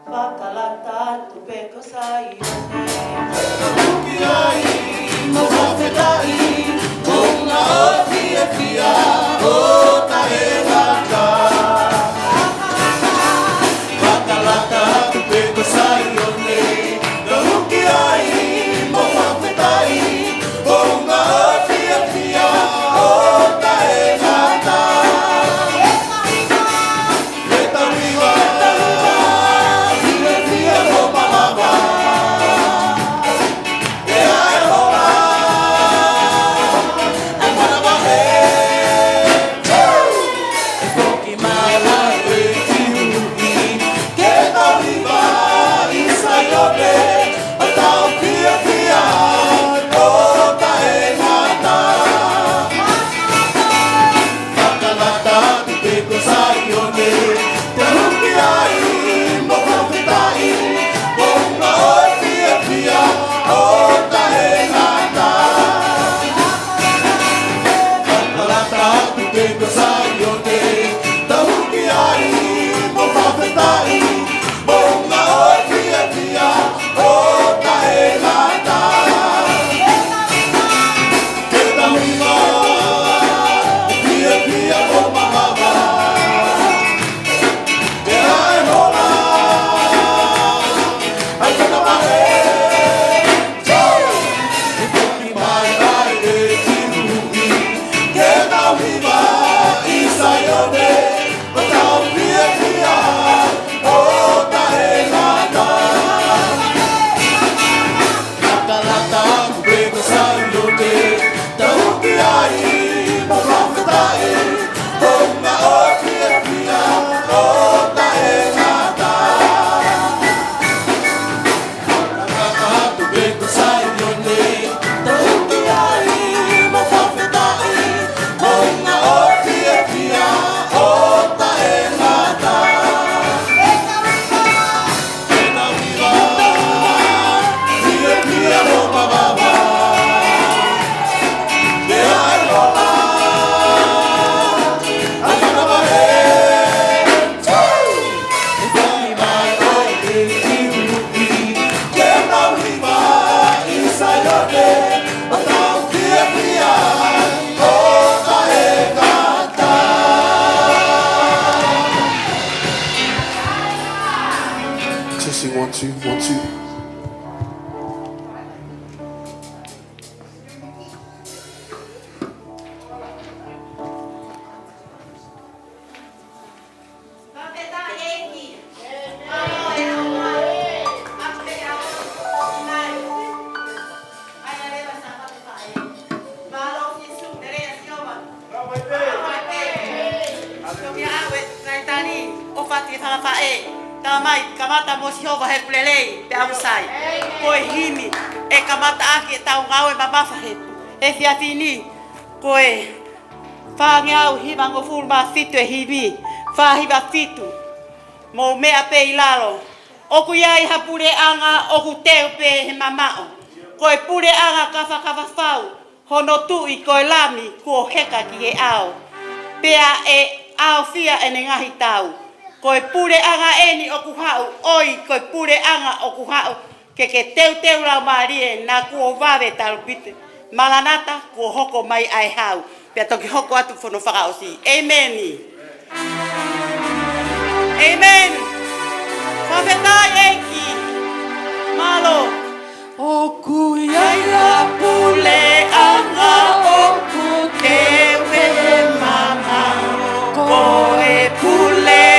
Pakalata tu peko sai Kiai, mo hafetai, bunga o fia, o taelata. Pakalata tu peko sai one, kiai, mo hafetai, bunga o fia, o taelata. Leta viva, fia mo malava. Testing 1 2 1 2. Tamai kamata mo si Hova he pulelei te amusai. Koe himi e kamata aki e tau ngau e mamafa he. E fiafini koe whangeau hiva ngo fulma fitu e hivi. Whahiva fitu mo mea pe ilalo. Oku iai ha pule anga oku teo pe he mamao. Koe pule anga kafa fau. Hono tu i koe lami kuo heka ki e ao. Pea e ao fia e ne ngahi tau. Koe pure anga eni o kuhau, oi koe pure anga o kuhau, ke teu lau marie na kuo vave talupite. Malanata kuo hoko mai ai hau, pia toki hoko atu fono whakaosi. Amen. Amen. Whawhetai eki, malo. O kuiaia pule anga o ku teu e mama, koe pule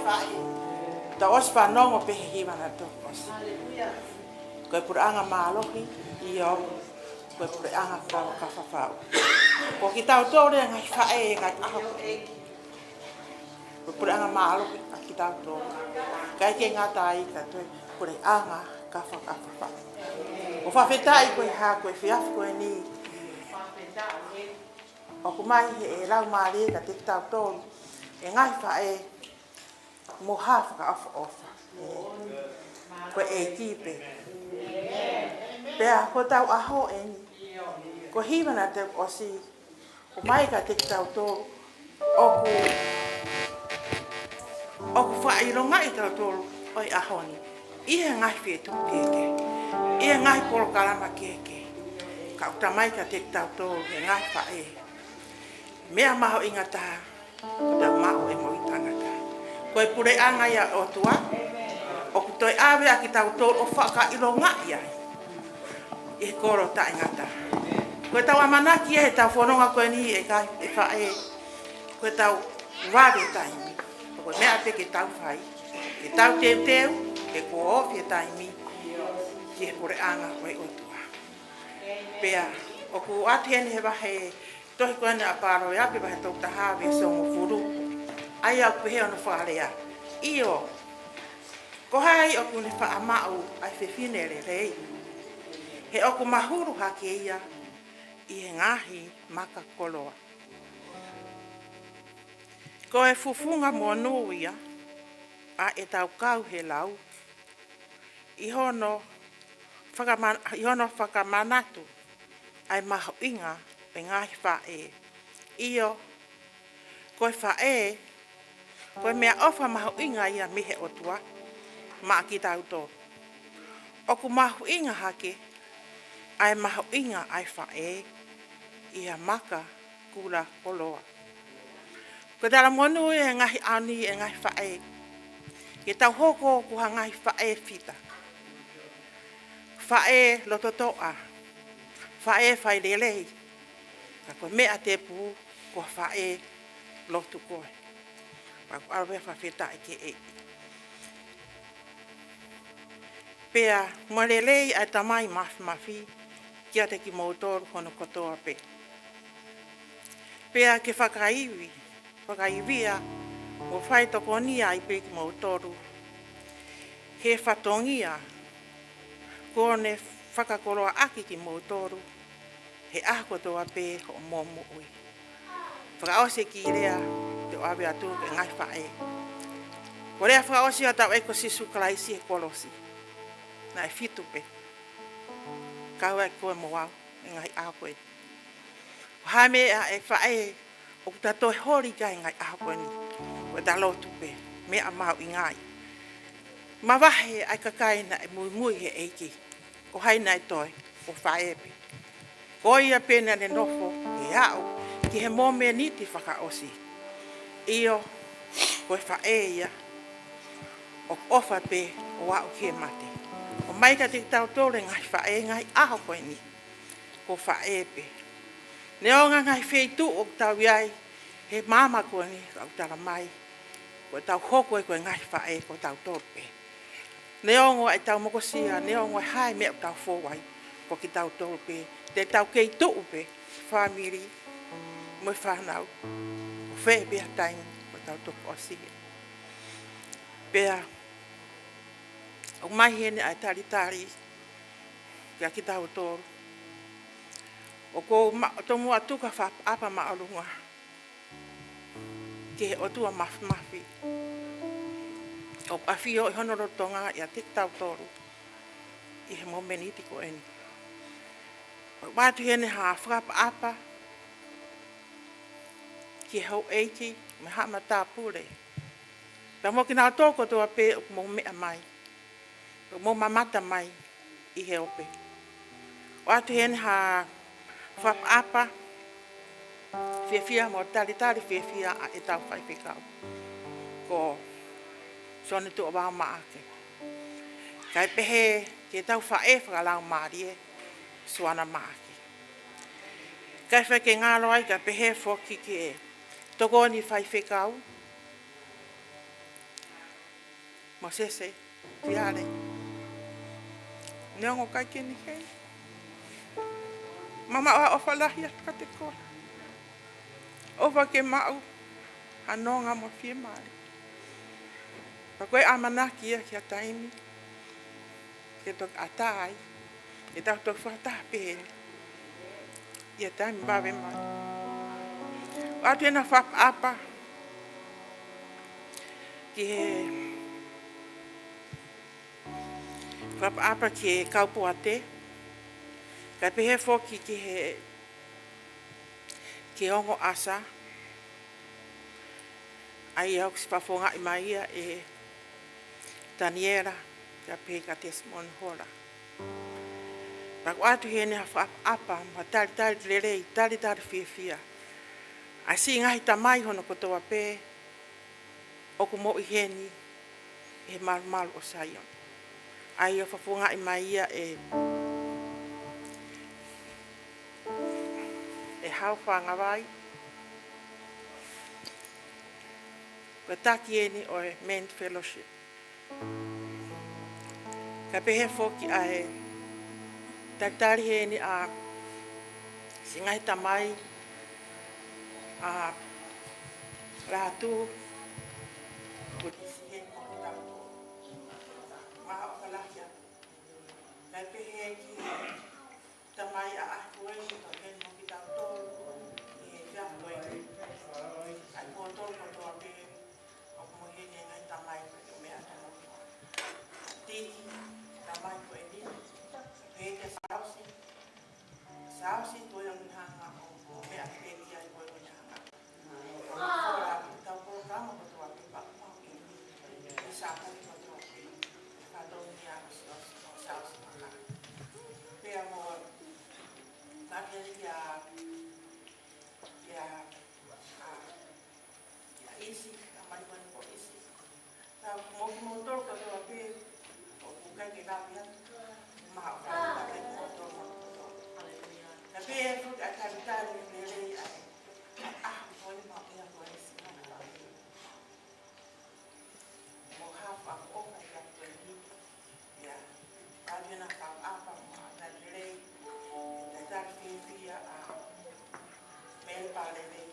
fai. Ta os whanongo pehe hiwa na tō os. Koe puraanga mālohi i au. Koe puraanga kawa ka whawhau. Ko ki tau tōre ngai whae e ngai aho e. Koe puraanga mālohi a ki tau tōre. Kai ke ngā tai ka toi puraanga ka whawhau. O whawhetai koe hā koe whiafu koe ni. O kumai he e lau maare ka te tau tōru. E ngai whae mo hafa ka ofa. Koe e kipe. Pea ko tau aho e ni. Ko hiwana te osi. Ko mai ka te tau tōru. Oku whaeronga i tau tōru. Oi aho ni. Ihe ngai whi e tuku keke. Ihe ngai poro karama keke. Ka utamai ka te tau tōru. E ngai whae. Mea maho inga taha. Tau maho e mo i tangata. Koe pure anga ia o tua. O kutoi awe a ki tau tōru o whaka ironga ia. E koro ta inga taha. Koe tau amanaki e tau whanonga koe ni e kai e whae. Koe tau wāre taimi. Koe mea te ke tau whai. Ke tau teu. Ke ko ofi e taimi. Ki he pure anga koe o tua. Pea. O ku atene he wahe. Tohi koe ne a pāro e api wahe tau tahawe so mo furu. Ai au pehe ono whaalea. Io. Ko hai o ku ne wha amau ai whiwhine re rei. He o ku mahuru hake ia. I he ngahi maka koloa. Ko e fufunga mo nuia. A e tau kau he lau. I hono whakamanatu. Ai maho inga. E ngahi whae. Io, koe whae, koe mea ofa mahu inga ia mihe o tua, maa ki tau tō. Oku mahu inga hake, ai mahu inga ai whae, ia maka kura koloa. Koe tala monu e ngahi auni e ngahi whae, ke tau hoko kuha ngahi whae whita. Whae lototoa, whae whaelelei. Ka koe mea te pū, kua whae lotu koe. Ka koe awe whawhetai ke e. Pea, marelei ai tamai mafi, kia te ki mautoru hono kotoa pe. Pea ke whakaiwia, o whai toko nia i pe ki mautoru. He whatongia, kone whakakoroa aki ki mautoru. He ahako toa pē ko momo ui. Whakaose ki rea te o awe atu ke ngai whae. Ko rea whakaose a tau eko sisu kalaisi e kolosi. Na e fitu pe. Kau e koe mo wau e ngai ahako e. Hame a e whae o kuta toi hori kai ngai ahako e ni. Ko ta lotu pe. Me a mau i ngai. Ma wahe ai kakai na e mui he eiki. Ko haina e toi o whae pe. Ko ia pena ne nofo e au ki he mome niti whakaosi. Io, koe whae ia, o ofa pe o wau ki e mate. O mai ka te tau tōre ngai whae ngai aho koe ni, ko whae pe. Ne o ngai whei tu o tau iai, he mama koe ni, au tala mai, ko tau hoko e koe ngai whae ko tau tōre pe. Ne o ngoi tau mokosia, ne o ngoi hai mea tau fōwai, ko ki tau tōre pe. Te tau kei tuu pe, whamiri, mui whanau, o whee bea taimi, o tau tuku o sige. Pea, o mai hene ai taritari, kia ki tau tōru. O ko tomu atuka apa maalunga, ke o tua mafi. O awhio i honoro tonga ia te tau tōru, i he momeniti ko eni. Wātu hene ha whakapa apa, ki hau eiti, me hama tā pūre. Pea mo ki nā tōko toa pē o mō mea mai, o mō mamata mai i he ope. Wātu hene ha whakapa apa, whiawhia mo tari whiawhia a e tau whaiwhikau. Ko sone tu o wāo maake. Kai pehe ke tau whae whakalau maarie, suana maaki. Kai whake ngālo ai ka pehe whoki ki e toko ni whai whekau. Ma sese, tiare. Neongo kai kini hei. Mama o falahia kate kola. Ova ke mau. Anonga mo fie mare. Pa koe amanaki ia ki a taimi. Ke tok atai. E tau tok whata pēni. Ia taimi bawe mai. Atu ena whapa ki he whapa ki he kaupuate. Kai pehe foki ki he ki ongo asa. Ai au si whafonga i mai ia e Daniela. Kai pehe ka Desmond Hola. Pak atu he ne whapa ma tali lerei, tali fia. Ai si ngahi tamai hono kotoa pē. Oku mo i heni e malu o Saion. Ai o whafonga i mai ia e hau whanga vai. Ko taki eni o e Men Fellowship. Ka pehe foki a e tatari eni a singai tamai a rātu ko tisi heni o kutako. Maha o kalahia. Ka pehe ki tamai a ahueni o heni mo ki tau tolu. E whiahueni. Ai mo tolu kotoa pehe. O mo heni e ngai tamai ko e mea tamo. Tiki tamai ko e nini. Pehe ke sausi. Sausi to yang hanga o mea pehe ki ai ko e hanga. Ora tau programa kotoa pehe pa mau i. I sāpani kotoa pehe. Kadoni a o sausi maka. Pehe mo nakeri kia isi, a marimani ko isi. Tau moki motor kotoa pehe. O kukai ke kapia. Maha o kai motor motor. Na pehe fuk a karitari nerei ai. Foi uma pena por esse momento. O Rafa, o que é que ele ia a ver na capa, na lei, na tarde via a mel para ele.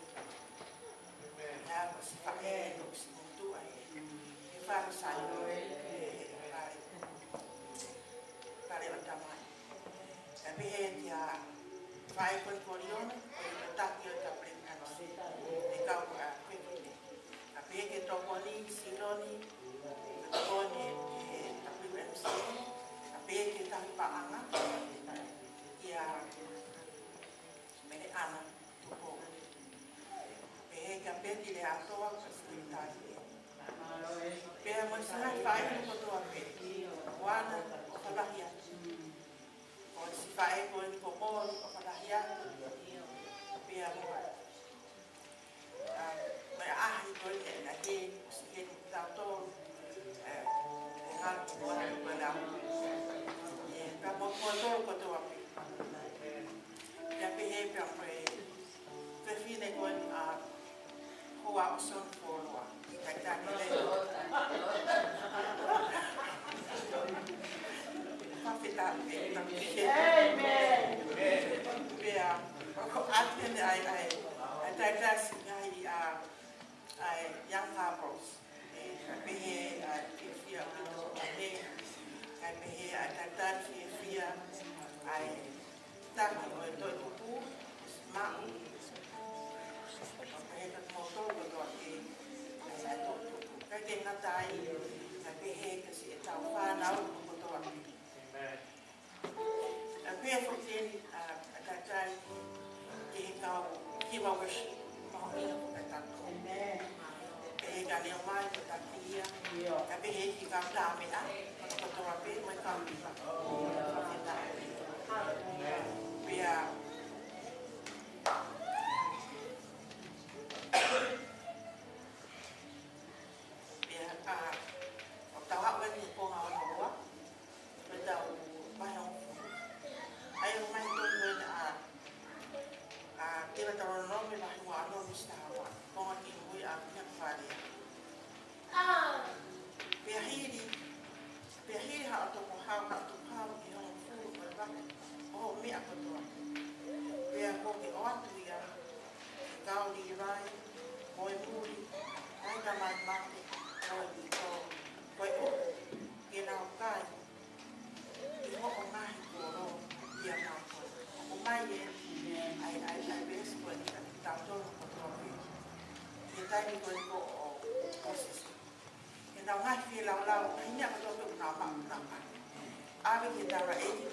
Já se faz no segundo aí. E faz sair para ele também. A ver já vai com corione, o tapio da e kau a kwekine. A peke tokoni, sironi, tokoni e WMC. A peke tahi paanga. Ia mene ana tuko. Peke a peke le atoa kasitari. Pea mo sana whae no kotoa peke. Wana o kalahia. O si whae ko ni komoro o kalahia. Pea mo mai ahi koi e na he si he tau tōru e ngātu kua kua lau. E ka mokua tōru kotoa pi. Kia pehe pia koe whewhine koe a hoa o son kōrua. Kai tāki leo. Whawhita e tāki he. Pea atene ai taitasi ngai a young couples. Pehe a fia pito a he. Kai pehe a taitasi fia ai taki o e toi tupu. Mau. Pehe ka motoro toa ke. Kai toi tupu. Kai ke ngatai. Kai pehe ka si e tau whanau tupu toa ke. A pehe fukeni a taitasi ke he kau kiwa wishi. Mahonina ko kai tako. Pehe ka leo mai ko takia. Ka pehe ki kau tāmea. Kono kotoa pe, mai kau liwa. Pea o tau hau eni po ngā wana hoa. Pe tau mai o ai o mai tō koe a tira tau nomi la hua anō mista hawa. Konga ki hui a pia kwharea. Pea hiri na mai mate o i to koe o e na o kai i ho o mai koro ia na o mai ai bes koe ni ka tātou ko tō e tai koe ko o sisi e na ngai fi lau na hini a kato na ma ave ki tawa e ki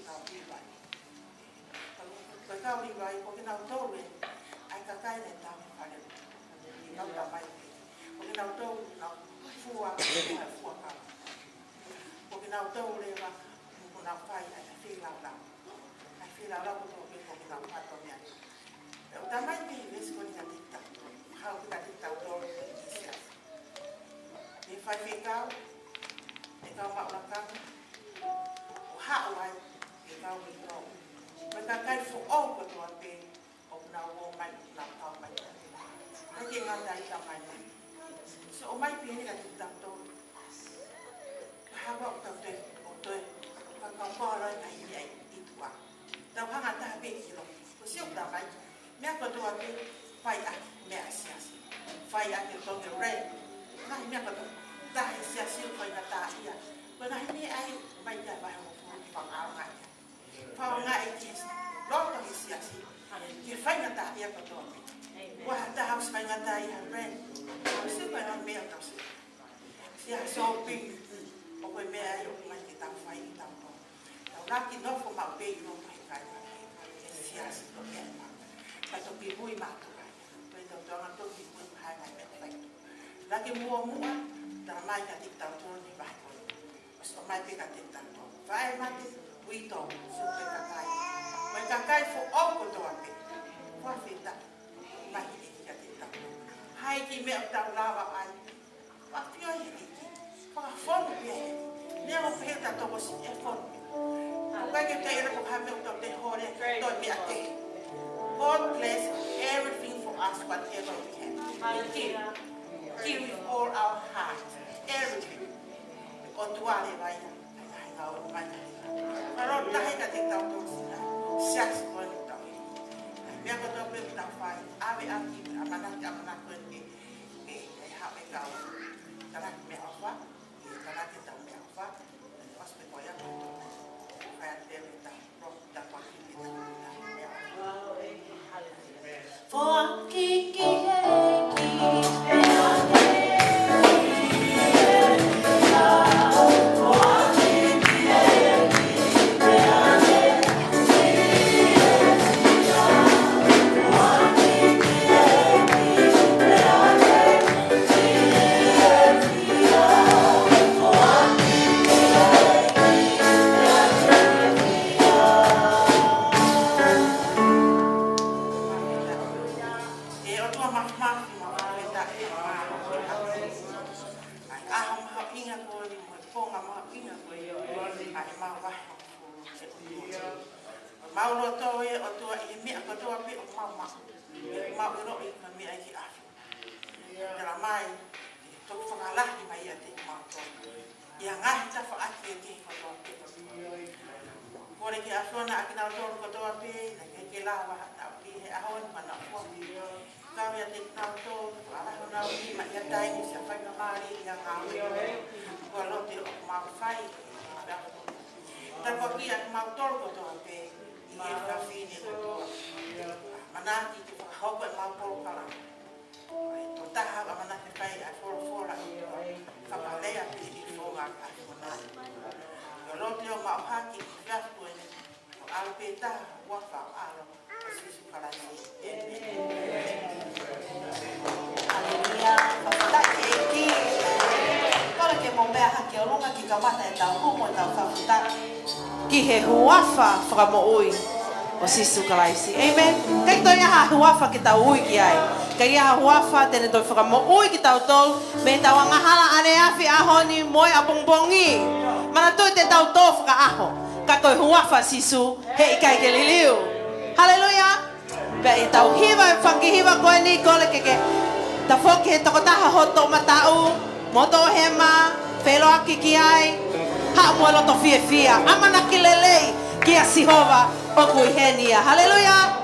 na o i vai koe kau i vai ko ki na o tō ai ka kai ne tā me whare i nau tā mai ko ki na o tō na fua ka ko ki na o tō rewa ko na whai ai fi lau ko tō ko ki na whato mea o tā mai ki ves ko ni ka tita hau ki ka tita o tō i sias ni whai whikau e kau maulakanga o hao ai e kau i tō me ka kai fu o ko tō a pe o na o mai na tau mai ai ke ngata i ta mai so o mai pini ka tita tō hawa o tau te o toi ka kau kōra i kai ai i tua tau hanga taha pe ki lo o si o ta mai mea ko tō a pe whai a mea siasi whai a te tō te rei ngai mea ko tō tahi siasi o whai na tā ia ko ngai me ai mai ta vai o whangau ngai whao ngai ki loto i siasi ki whai na tā ia ko tō a pe wa ta haus whai na tā ia rei o si whai na mea tau si sia so ping o koe mea ai o mai ki tau whai i tau tō tau naki nofo mau pe i loto i kai siasi to mea ma ka to ki mui mātu kai koe tau tōna to ki mui hai ngai mea whai laki mua tara mai ka tik tau tōna ni vai koe o so mai pe ka tik tau tōna vai mate ui tō su pe ka kai koe ka kai fo au ko tō ape kua whita mai i ka tik tau tōna hai ki mea tau lawa ai wakio i ki whaka whonu pia he nea mo whita tōko si e whonu kai ke te ira ko hame o te hore tō mea te God bless everything for us, whatever we can. Give with all our heart, everything. O tuare vai, ai ngā o mai. Pero tahe ka te tau tō sina, siaks koe ni tau i. Mea ko tō pe tau whai, ave aki, amana koe ni, e hao e kau. Taraki mea wha, e taraki tau mea wha, os me koe ako tō. Kai a te me tau, roh tau kwa ki me tau. For Kiki, Maulo tō e o tua i mea ko tua pe o mauma. Mau i roi ka mea i ki afu. Tera mai, tō whakalahi mai a te mau tō. Ia ngahi ta whaaki e te ko tua pe. Kore ki afu na aki nau tōru ko tua pe, na ke lawa nau ki he ahon ma nau fua. Kau ia te nau tōru, alaho nau ki ma ia taini sia whainga maari ia ngāwe. Kua lote o mau whai. Tako ki aki mau tōru ko tua pe. E ka whine ko toa. Manaki ki whakahaupa e mauporo kala. Tō taha a manaki whai a whora i toa. Whakalea pi i whonga a manaki. Ka rote o mauhaki ki whiafu e ne. O alupe taha wafa o alo. O sisu kalani. Aleluia. Whakataki e ki. Kora ke mō mea haki o runga ki ka mata e tau humo e tau whakataki. Ki he huafa whakamoui o sisu kalaisi. Amen. Kei toi aha huafa ki tau ui ki ai. Kei aha huafa tene toi whakamoui ki tau tol. Me tau angahala ane awhi ahoni moe a bongbongi. Mana toi te tau tō whakaaho. Ka toi huafa sisu he ikai ke liliu. Hallelujah. Pea i tau hiwa e whakihiwa koe ni kole keke. Ta whoki he tokotaha hoto matau. Moto hema. Whelo aki ki ai. Ha mua loto fie fia. Amana ki lelei ki a Sihova o kui henia. Hallelujah.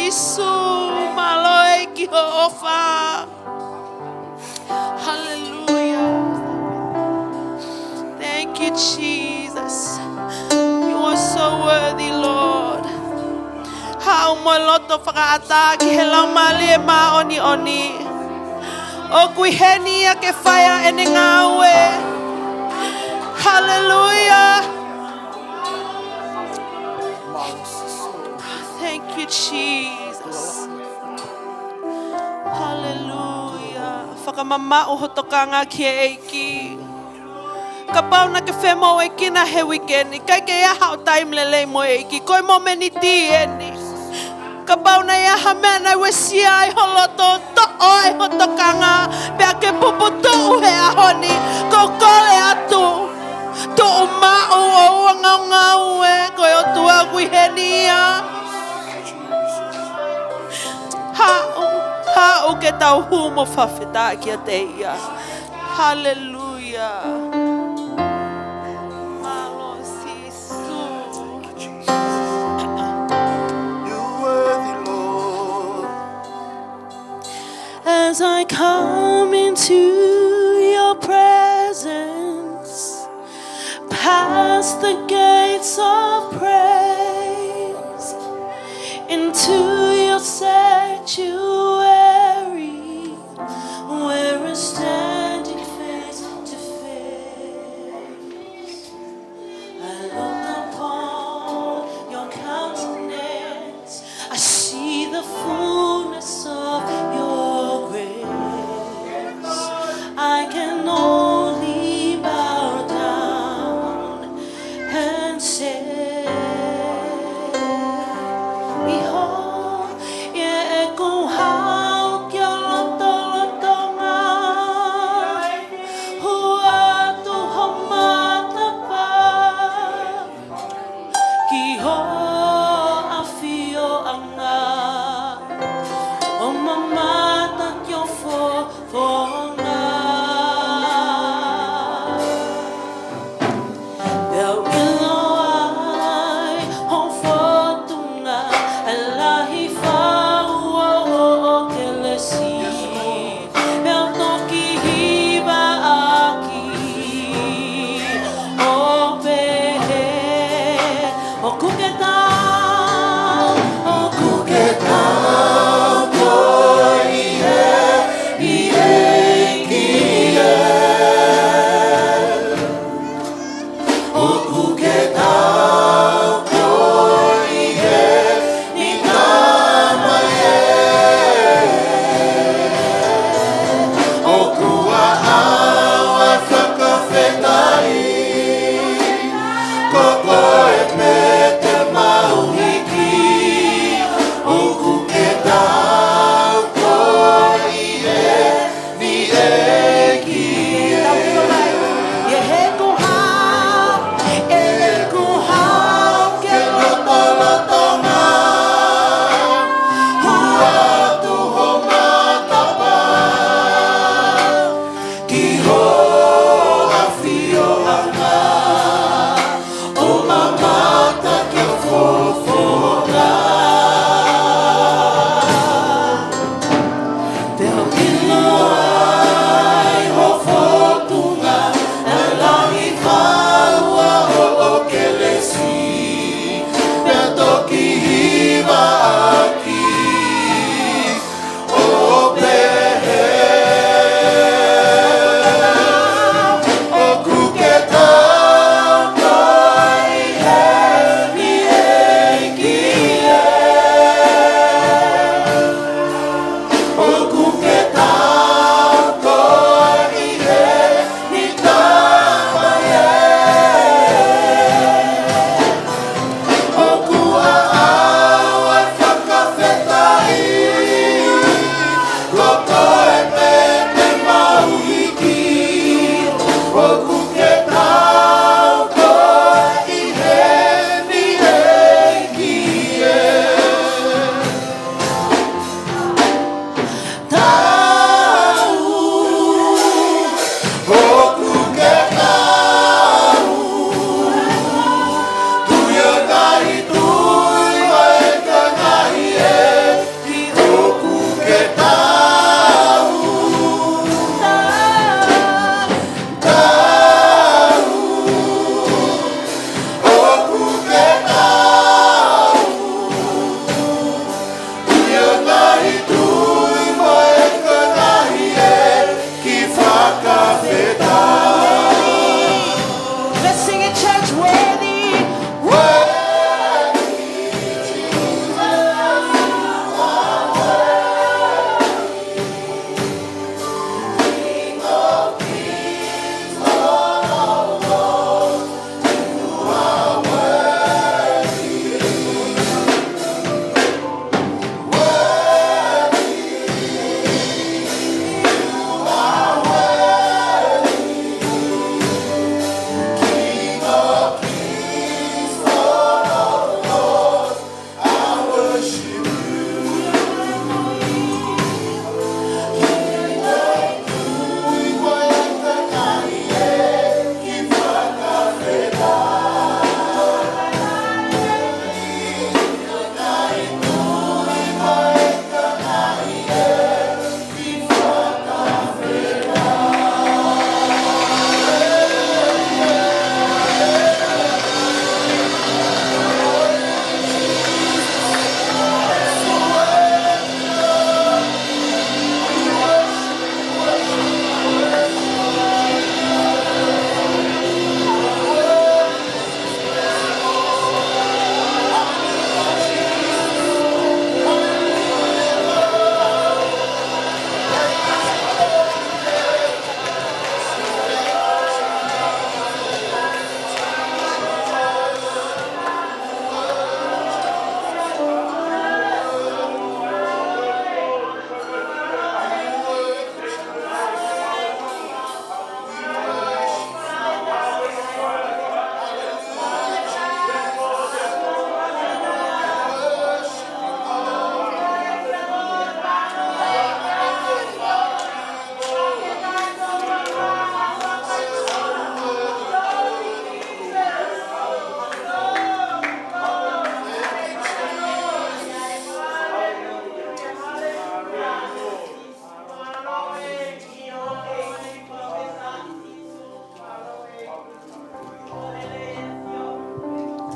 sisu maloi ki ho'ofa. Hallelujah. Thank you, Jesus. You are so worthy, Lord. How moloto whakaata ki he lau male ma oni oni. O kui henia ke whaia ene ngawe. Hallelujah. Thank you, Jesus. Hallelujah. Whakamamau hotokanga ki e eiki. Ka pau na ke whemo e kina he weekend. Kai ke iaha o time lele mo e eiki. Koi mo meni ti eni. Ka pau na iaha mea na wesi ai holoto. To oi hotokanga. Pea ke puputu he ahoni. Ko kole atu. To umau o ngau ngau e. Koi o tua kui henia. Ha'o ke tau humo whawhita ki a te ia. Hallelujah. Malo sisu. You're worthy, Lord. As I come into your presence, past the gates of praise, into your sanctuary, where we're standing face to face. I look upon your countenance, I see the fullness of your grace. I can only bow down and say, behold, yeah, go how Kuke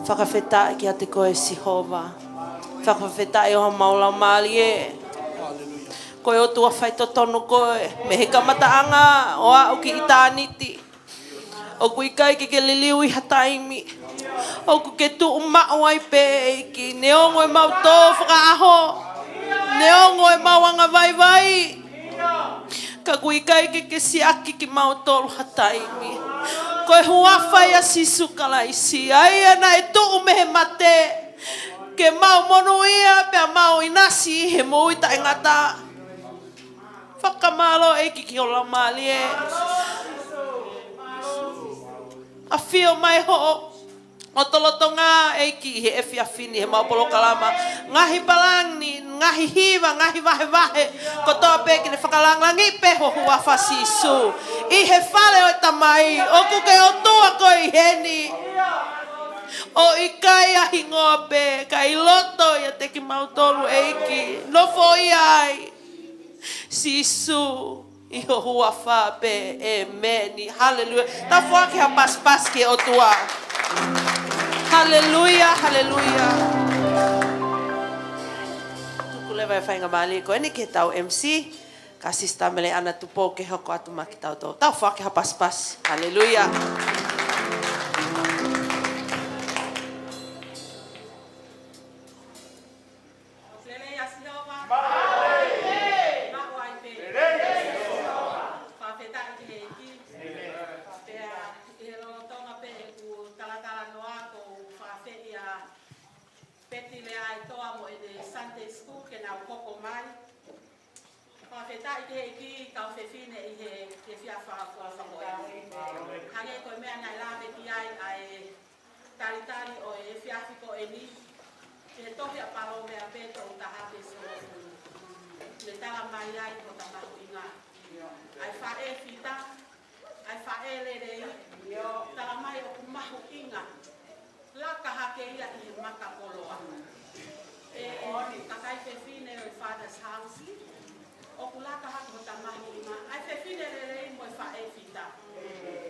Whakawheta ki a te koe Sihova. Whakawheta e o maula maali e. Koe o tua whaito tono koe. Me he kamataanga o au ki i tāniti. O kui kai ke liliu i hataimi. O ku ke tu umau ai pe ki neongo e mau tō whakaaho. Neongo e mau anga vai vai. Ka kui kai ke siaki ki mau tōru hataimi. Koe huawhai a sisu kalaisi. Ai ana e tu umehe mate. Ke mau monu ia pia mau inasi he mui ta ingata. Whakamalo e ki o la mali e. A feel mai ho. O tolotonga e ki he e whiawhini he maupolo kalama. Ngahi balangi, ngahi hiwa, ngahi vahe vahe. Ko toa peki ne whakalangi pe ho huawha sisu. I he whale o tamai. O kuke o tua ko i heni. O i kai ahi ngoa pe. Ka i loto ia te ki mautolu e ki. No fo i ai. Sisu. I ho huawha pe e meni. Hallelujah. Ta fua ki ha pas ki o tua. Hallelujah, hallelujah. Tuku lewa e whainga maali ko eni ke tau MC. Ka sista mele ana tupo ke hoko atu maki tau tau. Tau whake ha pas. Hallelujah. Tari o e fiafiko e ni e tohi a palo me a peto o taha te so le tala mai ai ko ta mahu inga ai fa e fita ai fa e le rei tala mai o mahu inga la kaha ke ia i maka poloa e kakai te fine o father's house o kula kaha ko ta mahu inga ai fe fine le rei mo fa e fita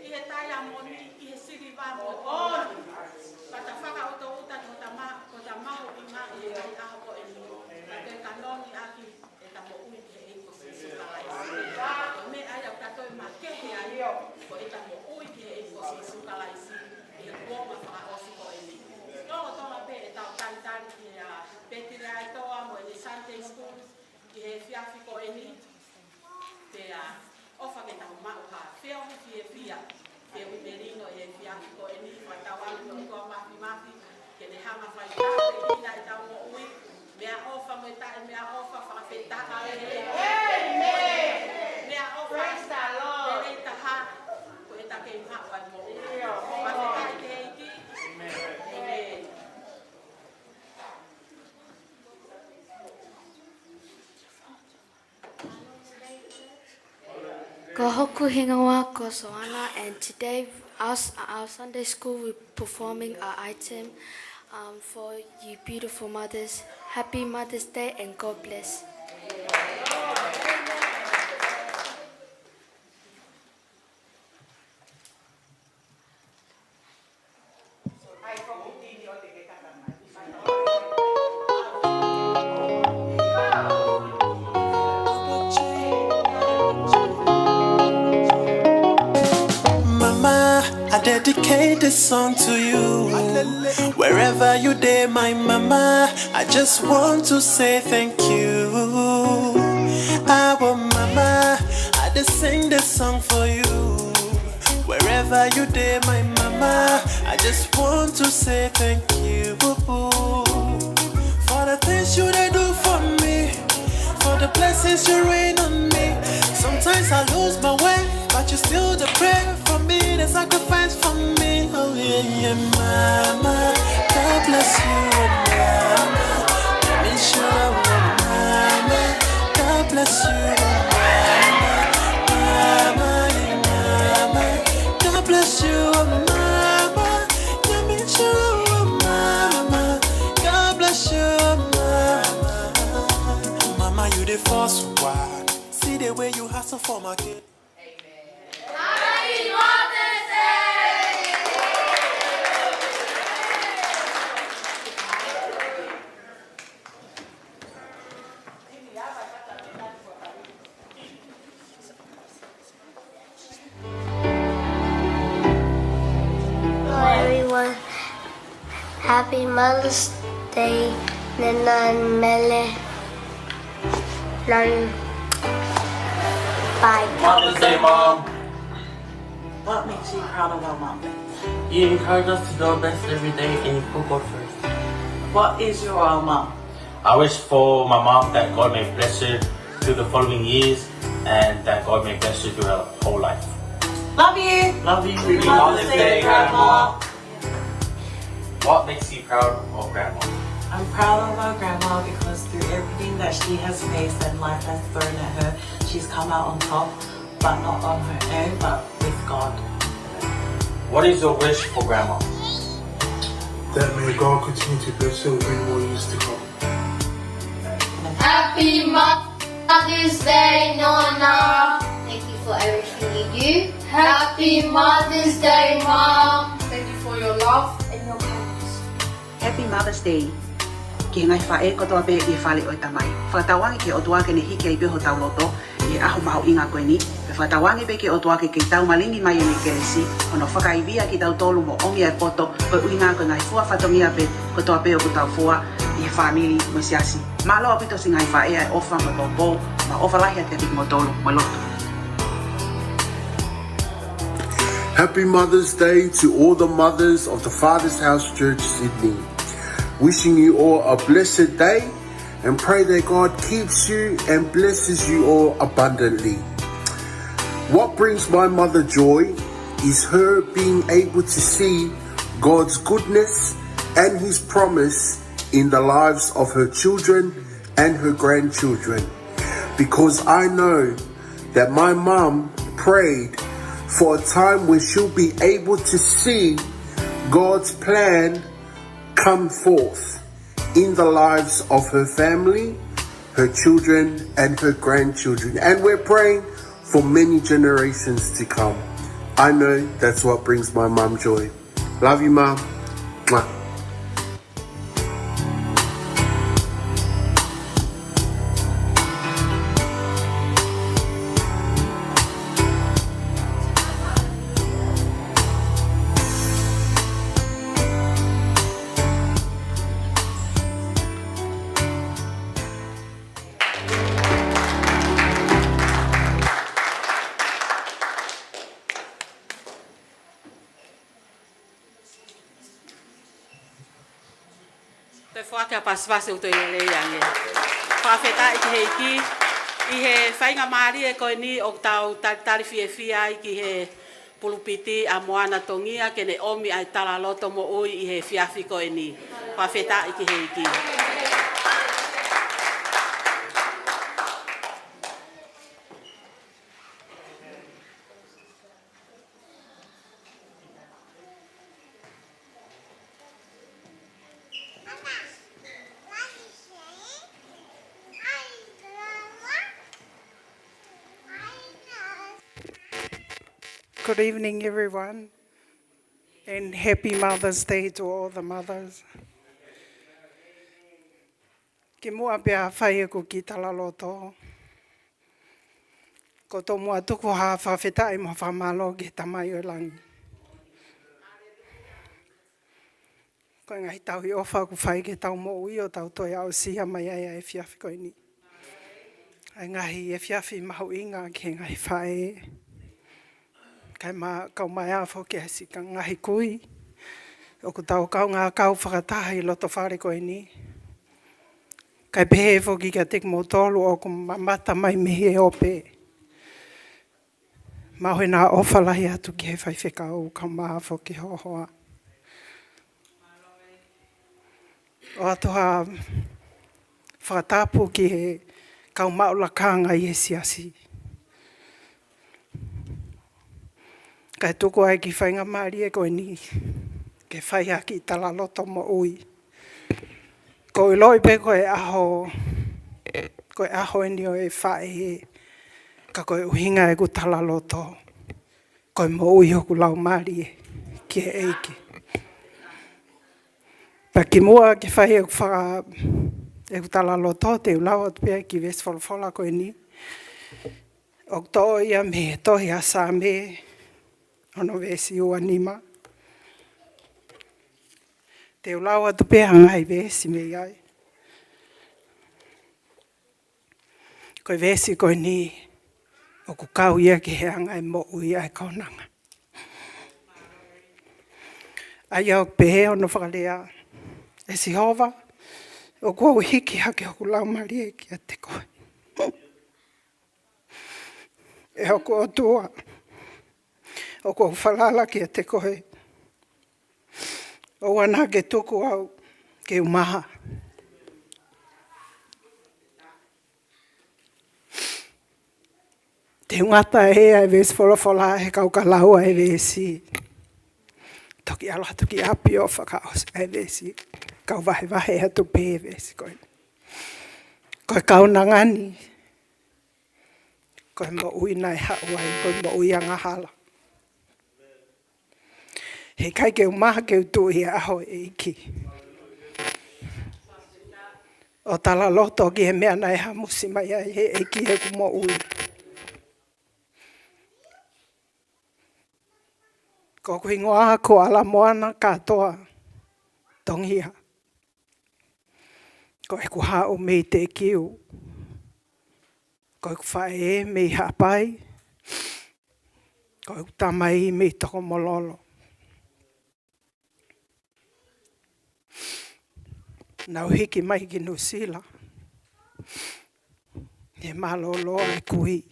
i he tai amoni i he siri va mo Pata whaka o tō uta ko ta mahu i ngā i e kai aho ko e ni. Ka te kanoni aki e ta mo ui ke e ko si sukalai. Me ai au katoi ma kehe ai ko e ta mo ui ke e ko si sukalai si i e kuonga whaka osi ko e ni. Tonga tonga pe e tau taritari ki a petire ai toa mo e ni Sunday School i he fiafi ko e ni. Te a ofa ke tau mau ha. Whio ki e whia. Ke uterino e fiafi ko e ni whatawalu no toa mafi ke ne hama whai tāpe hina e tau mo ui mea ofa mo e tae mea ofa whakawhetaka e mea ofa le rei taha ko e take i mao ai mo ui whawhetai te heiki Amen. Ko hoku hingawa ko Soana, and today our Sunday school we're performing our item for you beautiful mothers. Happy Mother's Day and God bless. I dedicate this song to you. Wherever you day, my mama, I just want to say thank you. Our mama, I just sing this song for you. Wherever you day, my mama, I just want to say thank you. For the things you they do for me, for the blessings you rain on me. Sometimes I lose my way, but you still the prayer for me, the sacrifice for me. Oh yeah, yeah, mama, God bless you, mama. Let me show you, mama, God bless you, mama, mama, yeah, mama, God bless you, mama. Let me show you, mama, God bless you, mama. Mama, you the first one. See the way you hustle for my kid. Happy Mother's Day, Nana and Mele. Love you. Bye. Mother's Day, Mom. What makes you proud of our mom? You encourage us to do our best every day and you put God first. What is your mom? I wish for my mom that God may bless her through the following years and that God may bless her through her whole life. Love you. Love you. Happy Mother's Day, Grandma. What makes you proud of Grandma? I'm proud of our grandma because through everything that she has faced and life has thrown at her, she's come out on top, but not on her own, but with God. What is your wish for Grandma? That may God continue to bless her with many more years to come. Happy Mother's Day, Nona. Thank you for everything you do. Happy Mother's Day, Mom. Thank you for your love and your kindness. Happy Mother's Day. Ki ngai whae ko toa pe i whale o tamai. Whakatawangi ke o toa ke ne hiki ai peho tau loto. I aho mau inga koe ni. Pe whakatawangi pe ke o toa ke tau malingi mai e ne keresi. Ono whakaivia ki tau tolu mo ongi ai poto. Koe uinga koe ngai fua whatongia pe ko toa pe o ko tau fua. I family mo siasi. Ma loa pito si ngai whae ai ofa mo tau po. Ma ofa lahi a te tik mo tolu mo loto. Happy Mother's Day to all the mothers of the Father's House Church, Sydney. Wishing you all a blessed day and pray that God keeps you and blesses you all abundantly. What brings my mother joy is her being able to see God's goodness and His promise in the lives of her children and her grandchildren. Because I know that my mom prayed for a time where she'll be able to see God's plan come forth in the lives of her family, her children, and her grandchildren. And we're praying for many generations to come. I know that's what brings my mum joy. Love you, Mum. Mwah. Te whaka pasipasi o te lele ange. Whawheta i ki heiki, i he whainga maari e koe ni o tau tari fia i ki he pulupiti a moana tongia ke ne omi ai tala loto mo ui i he fiafi koe ni. Whawheta i ki heiki. Good evening, everyone, and happy Mother's Day to all the mothers. Ke mua pia whai ko ki tala loto. Ko tō mua tuku haa whawhetai mo whamalo ke tamai o langi. Ko ngai tau i ofa ku whai ke tau mo ui o tau toi au siha mai ai e whiawhi koe ni. Ai ngahi e whiawhi mahu inga ke ngai whae. Kai ma kau mai a fo ke hasi ka ngahi kui. O ku tau kau ngā kau whakatahi loto whare koe ni. Kai pehe fo ki ka tek mo tolu o ku mamata mai mihi e ope. Mahoe nā ofalahi atu ki he whaiwheka o ka maa fo ki hohoa. O atoha whakatapu ki he kau maulakanga i he siasi. Kai tuku ai ki whainga maari e koe ni, ke whai aki tala loto mo ui. Ko i loi pe koe aho e ni o e whae he, ka koe uhinga e ku tala loto, koe mo ui hoku lau maari e, ki he eiki. Pa ki mua ke whai e ku tala loto, te ulawa tu pia ki Westfola koe ni. O to ia me tohi a sa me, ono vesi ua nima. Te ulaua tu pe hangai vesi me ai. Koe vesi koe ni o ku kau ia ki he hangai mo ui ai kaunanga. Ai au pe ono whakalea e si hova o kua hiki hake o ku lau mari e ki a te koe. E o kua tua o kua whalala ki a te koe. O wana ke tuku au ke umaha. Te ngata e ai vesi wholofola he kau ka laua e vesi. Toki ala toki api o whakaos e vesi. Kau vahe vahe atu pē vesi koe. Koe kau nangani. Koe mo ui nai hauai, koe mo ui anga hala. He kai ke umaha ke utu i aho e iki. O tala loto ki he mea nai hamusi mai ai he iki he ku mo ui. Ko kui ngoa ko ala moana katoa tonghia. Ko e ku hao me te kiu. Ko e ku whae me hapai. Ko e ku tamai me toko mololo. Nau hiki mai ki Nusila. He malolo e kui.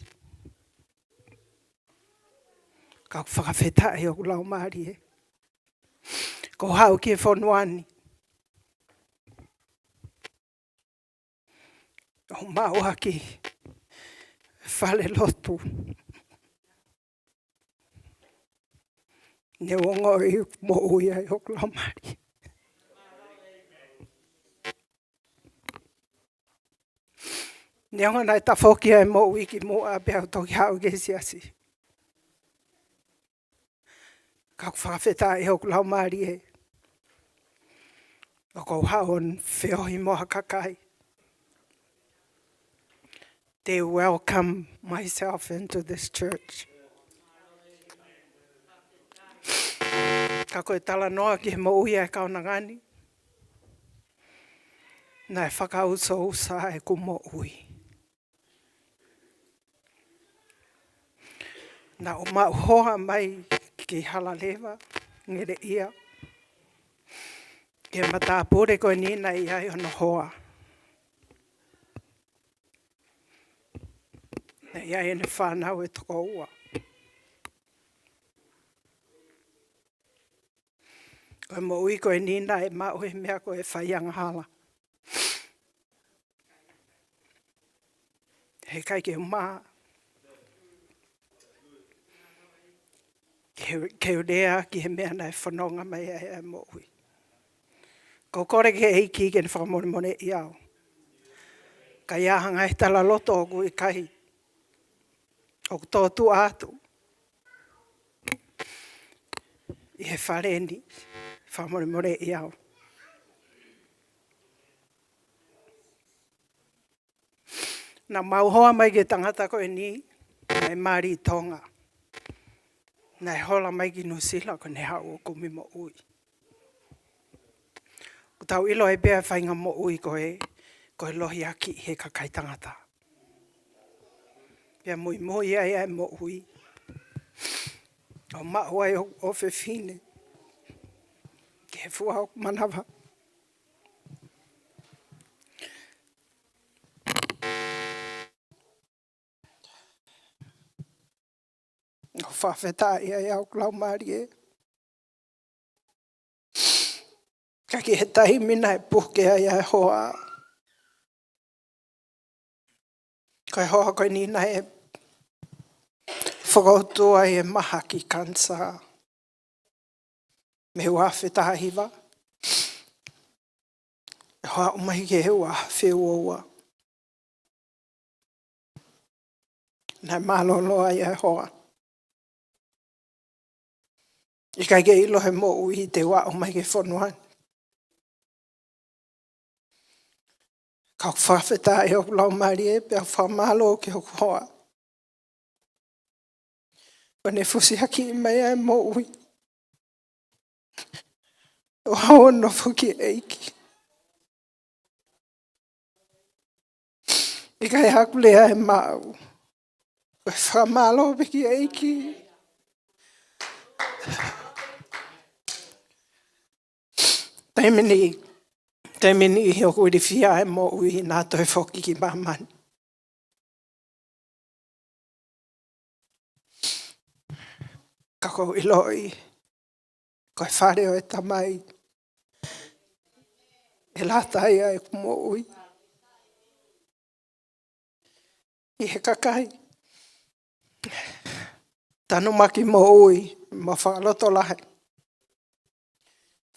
Ka whakawhetai o lau maari e. Ko hau ki e whonuani. O maua ki whale lotu. Ne wongo i mo ui ai o lau maari. Ne onga nai tafoki ai mo ui ki mo a bea toki hau ke siasi. Ka whakawhetai o lau maari e. O kou haon whiohi moha kakai. They welcome myself into this church. Ka koe tala noa ki he mo ui ai kaunangani. Nai whakauso usa e ku mo ui. Na o mau hoa mai ki Halalewa, ngere ia. Ke matapure koe nina i ai ono hoa. Na ia ene whanau e toko ua. Koe mo ui koe nina e mau e mea koe whaianga hala. He kai ke umaa. Ke urea ki he mea nei whanonga mai e mo ui. Ko kore ke eiki ke ne whakamone mone i au. Ka iahanga e tala loto o kui kai. O tōtu atu. I he whareni. Whakamone mone i au. Nā mauhoa mai ke tangata koe ni. Nei Māori Tonga. Nei hola mai ki Nusila ko ne hau o kumi mo ui. Ko tau ilo e bea whainga mo ui koe lohi aki he kakai tangata. Pea mui moi ai ai mo ui. O mahu ai o whewhine. Ke he fua o manawa. O whawhetai ai au klau maari e. Ka ki he tahi mina e puke ai ai hoa. Kai hoa koe nina e whakautu ai e maha ki kansa. Me hua whetaha hiwa. E hoa umahi ke hua whiua ua. Nai malolo ai ai hoa. I kai ke ilo he mo ui te wa umahi ke whonuan. Ka whawheta e o lau maari e pia whamalo ke o hoa. Pane fusi haki mai ai mo ui. O haono fuki eiki. I kai haku lea e mau. E whamalo piki eiki. Taimini i hoku i whia e mo ui nā toi whoki ki mamani. Kako i loi. Koe whare o e tamai. E lātai ai mo ui. I he kakai. Tanu maki mo ui. Mo whakaloto lahe.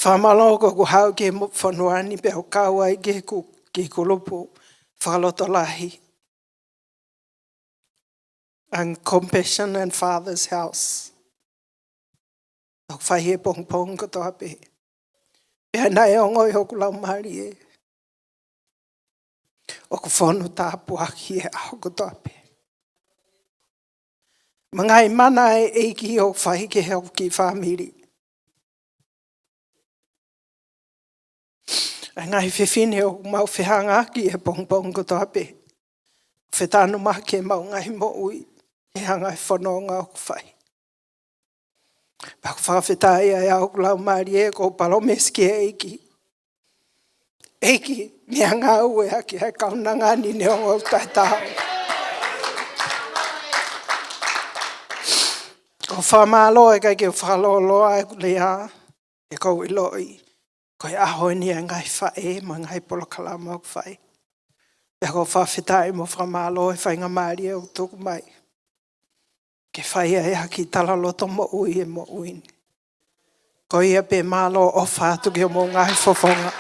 Whamaloko ku hau ke whanuani pe o kau ai ke kulupu. Whakaloto lahi. And Compassion and Father's House. O whai e pong pong ko toa pe. Pea nai o ngoi hoku lau mahari e. O ku whonu tāpu aki e aho ko toa pe. Mangai mana e eiki o whai ke hau ki whamiri. E ngai whiwhine o mau whihanga aki e pong pong ko toa pe. Whetanu maha ke mau ngai mo ui. E hangai whanonga o ku whai. Paku whawhetai ai au lau maari e ko palomeski e eiki. Eiki, mea ngā ue haki hai kaunanga ni ne o tai tau. Ko whamalo e kai ke whaloloa e lea e kou i loi. Ko e aho ni e ngai whae ma ngai polo kalama o whae. Pea ko whawhetai mo whamalo e whainga maari e o tuku mai. Ke whaia e haki tala loto mo ui e mo ui. Ko ia pe malo o whātu ki o mo ngai whawhonga.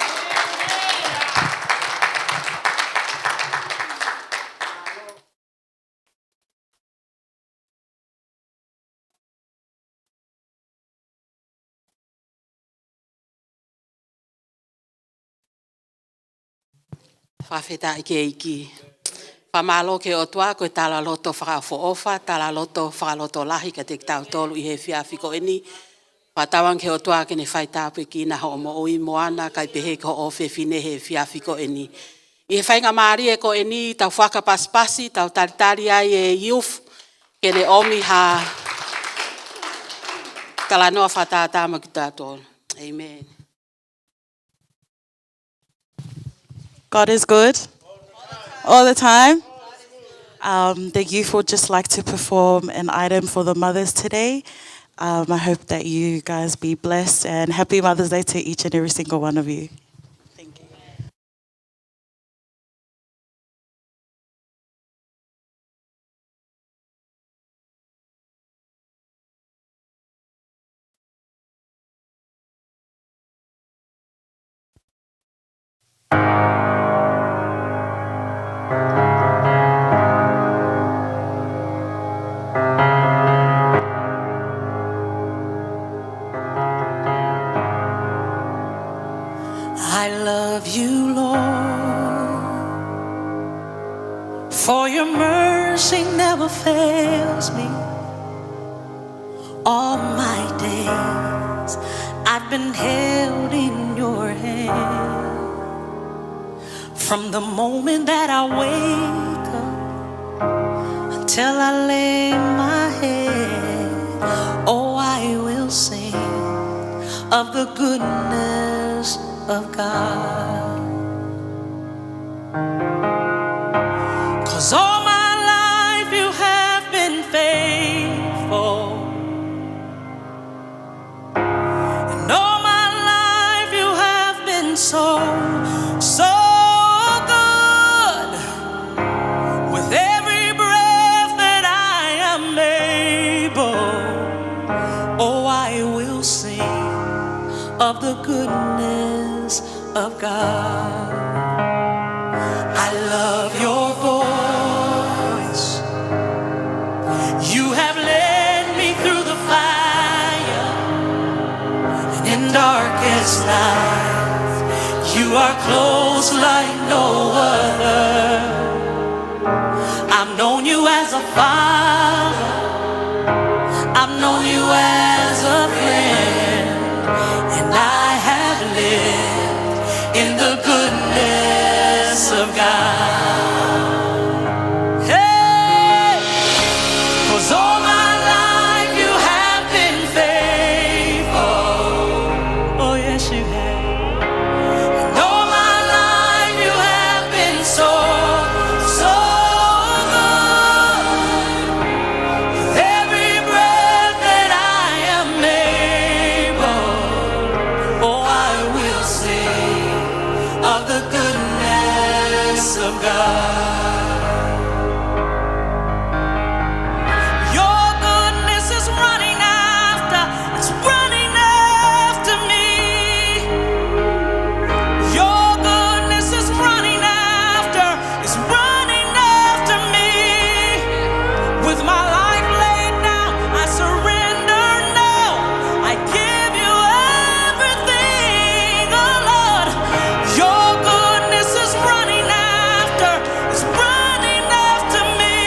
Whawheta i ke iki. Whamalo ke o tua koe tala loto whakawho ofa, tala loto whakaloto lahi ka te tau tolu i he whiawhiko eni. Whatawang ke o tua ke ne whai tāpu ki na ho mo ui moana kai pehe ko o whiwhine he whiawhiko eni. I he whainga maari e ko eni tau whakapaspasi, tau taritari ai e youth ke ne omi ha kalanoa whatātama ki tātolu. Amen. God is good all the time. The youth would just like to perform an item for the mothers today. I hope that you guys be blessed and happy Mother's Day to each and every single one of you. Thank you. I love you, Lord, for your mercy never fails me. All my days I've been held in your hand. From the moment that I wake up until I lay my head, oh, I will sing of the goodness of God. 'Cause all my life you have been faithful, and all my life you have been so good. With every breath that I am able, oh, I will sing of the goodness of God. I love your voice. You have led me through the fire, and in darkest night, you are close like no other. I've known you as a father, I've known you as a friend, and I have of God. Hey, 'cause all my life you have been faithful. Oh yes, you have. And all my life you have been so, so good. With every breath that I am able, oh, I will sing of the goodness of God. Your goodness is running after, it's running after me. Your goodness is running after, it's running after me. With my life laid down, I surrender now. I give you everything, oh Lord. Your goodness is running after, it's running after me.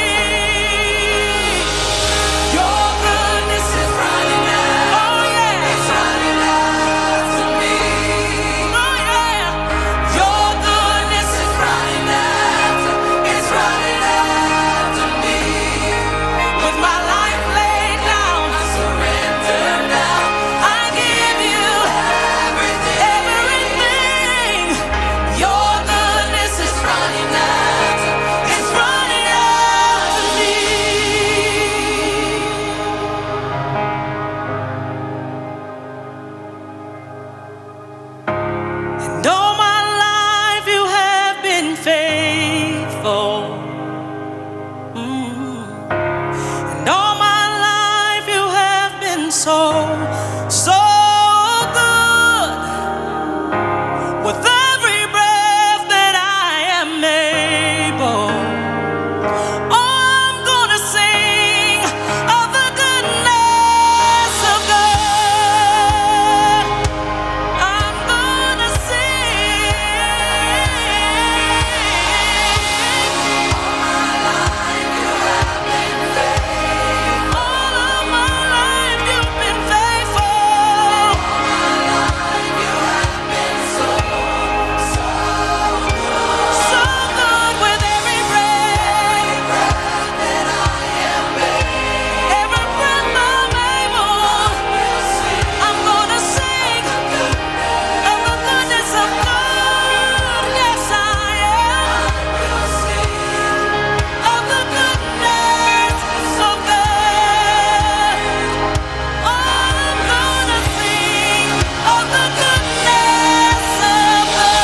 Your goodness is running after, oh yeah, it's running after me. Oh yeah, your goodness is running after, it's running after me. With my life laid down, I surrender now. I give you everything. Your goodness is running after, it's running after me. And all my life you have been faithful. And all my life you have been so, so good. With every breath that I am able, I'm gonna sing of the goodness of God. I'm gonna sing. All of my life you've been faithful. So good with every breath. Every breath I'm able, I'm gonna sing of the goodness of God. Yes, I am. Of the goodness of God. I'm gonna sing of the goodness of God.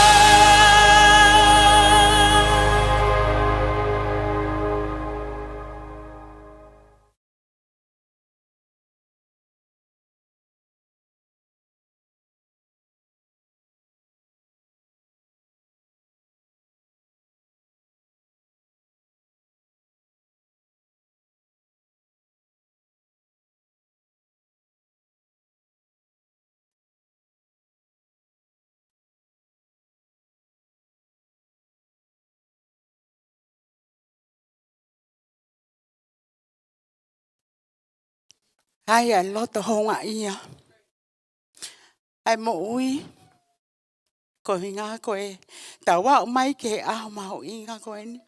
Ai ai loto honga ia. Ai mo ui. Ko hinga ko e. Tawa o mai ke aho maho inga ko e ni.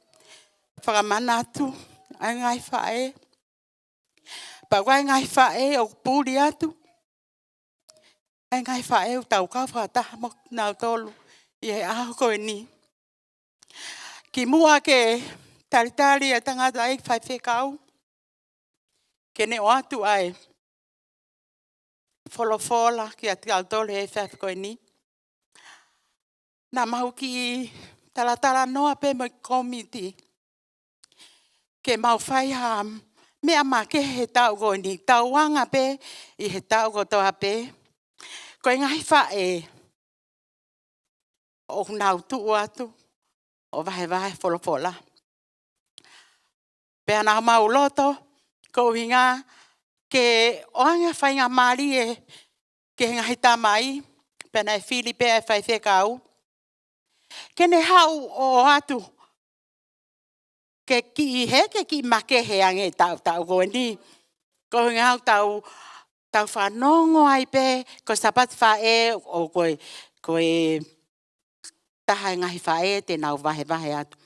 Whakamanatu. Ai ngai whae. Pagwai ngai whae o pūri atu. Ai ngai whae o tau kau whakataha mo nau tolu. I e aho ko e ni. Ki mua ke taritari e tangata ai whai whekau. Ke ne o atu ai. Wholofola ki ati au tolu e whai ko e ni. Nā mahu ki talatala noa pe mo komiti. Ke mau whai ha mea ma ke he tau ko ni. Tau wanga pe i he tau ko toa pe. Ko e ngai whae. O nau tu atu. O vahe wholofola. Pea nā mau loto. Ko hinga ke oanga whai ngā mari e ke ngai tamai. Pea nai Filipe e whai whekau. Kene hau o atu. Ke ki he ke ki make he ange tau ko ni. Ko ngau tau whanongo ai pe ko sapat whae o koe taha ngahi whae te nau vahe atu.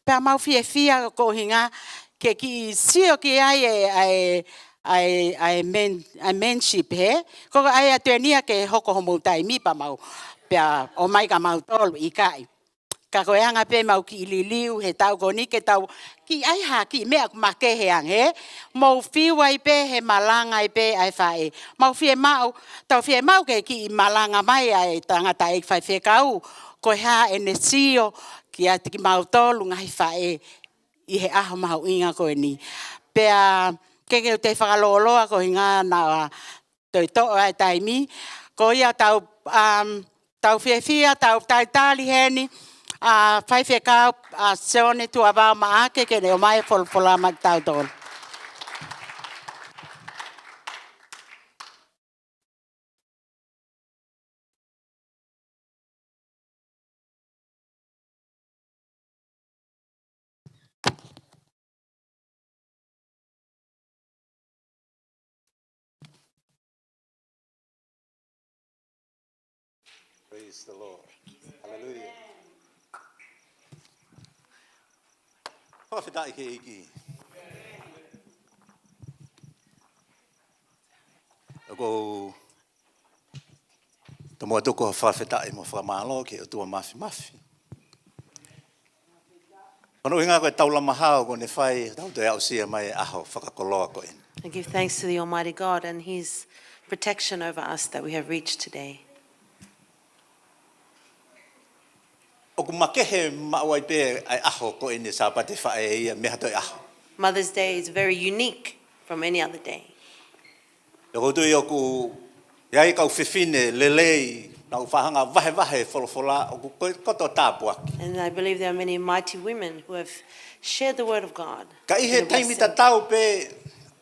Pea mau fia ko hinga ke ki sio ki ai menship he. Ko ai atuenia ke hoko homo tai mi pa mau. Pea o mai ka mau tolu i kai. Ka koe anga pe mau ki ililiu he tau koni ke tau ki ai ha ki mea make he ang he. Mau fiwa i pe he malanga i pe ai whae. Mau fie mau, tau fie mau ke ki malanga mai ai tangata e whae whekau. Koe ha ene sio ki ati ki mau tolu ngahi whae i he aho mahu inga koe ni. Pea ke te whakaloloa ko hinga na toi to ai taimi. Ko ia tau fia tau taitali heni. Whai whekau seone tua wau maake ke reo mai wholwhola mak tau tolu. Praise the Lord. Hallelujah. Whawhitai ke iki. Ako tomo tuko whawhitai mo whamalo ke o tua mafi. Kono hinga koe taula mahao ko ne whai tau te au sia mai aho whakakoloa ko ina. I give thanks to the Almighty God and His protection over us that we have reached today. Oku makehe mawai pe ai aho ko ina sa pate whae ia meha toi aho. Mother's Day is very unique from any other day. Loko tui oku iai kau whiwhine lelei na uwhahanga vahe wholawhola oku koto tāpuaki. And I believe there are many mighty women who have shared the word of God. Ka ihe taimita tau pe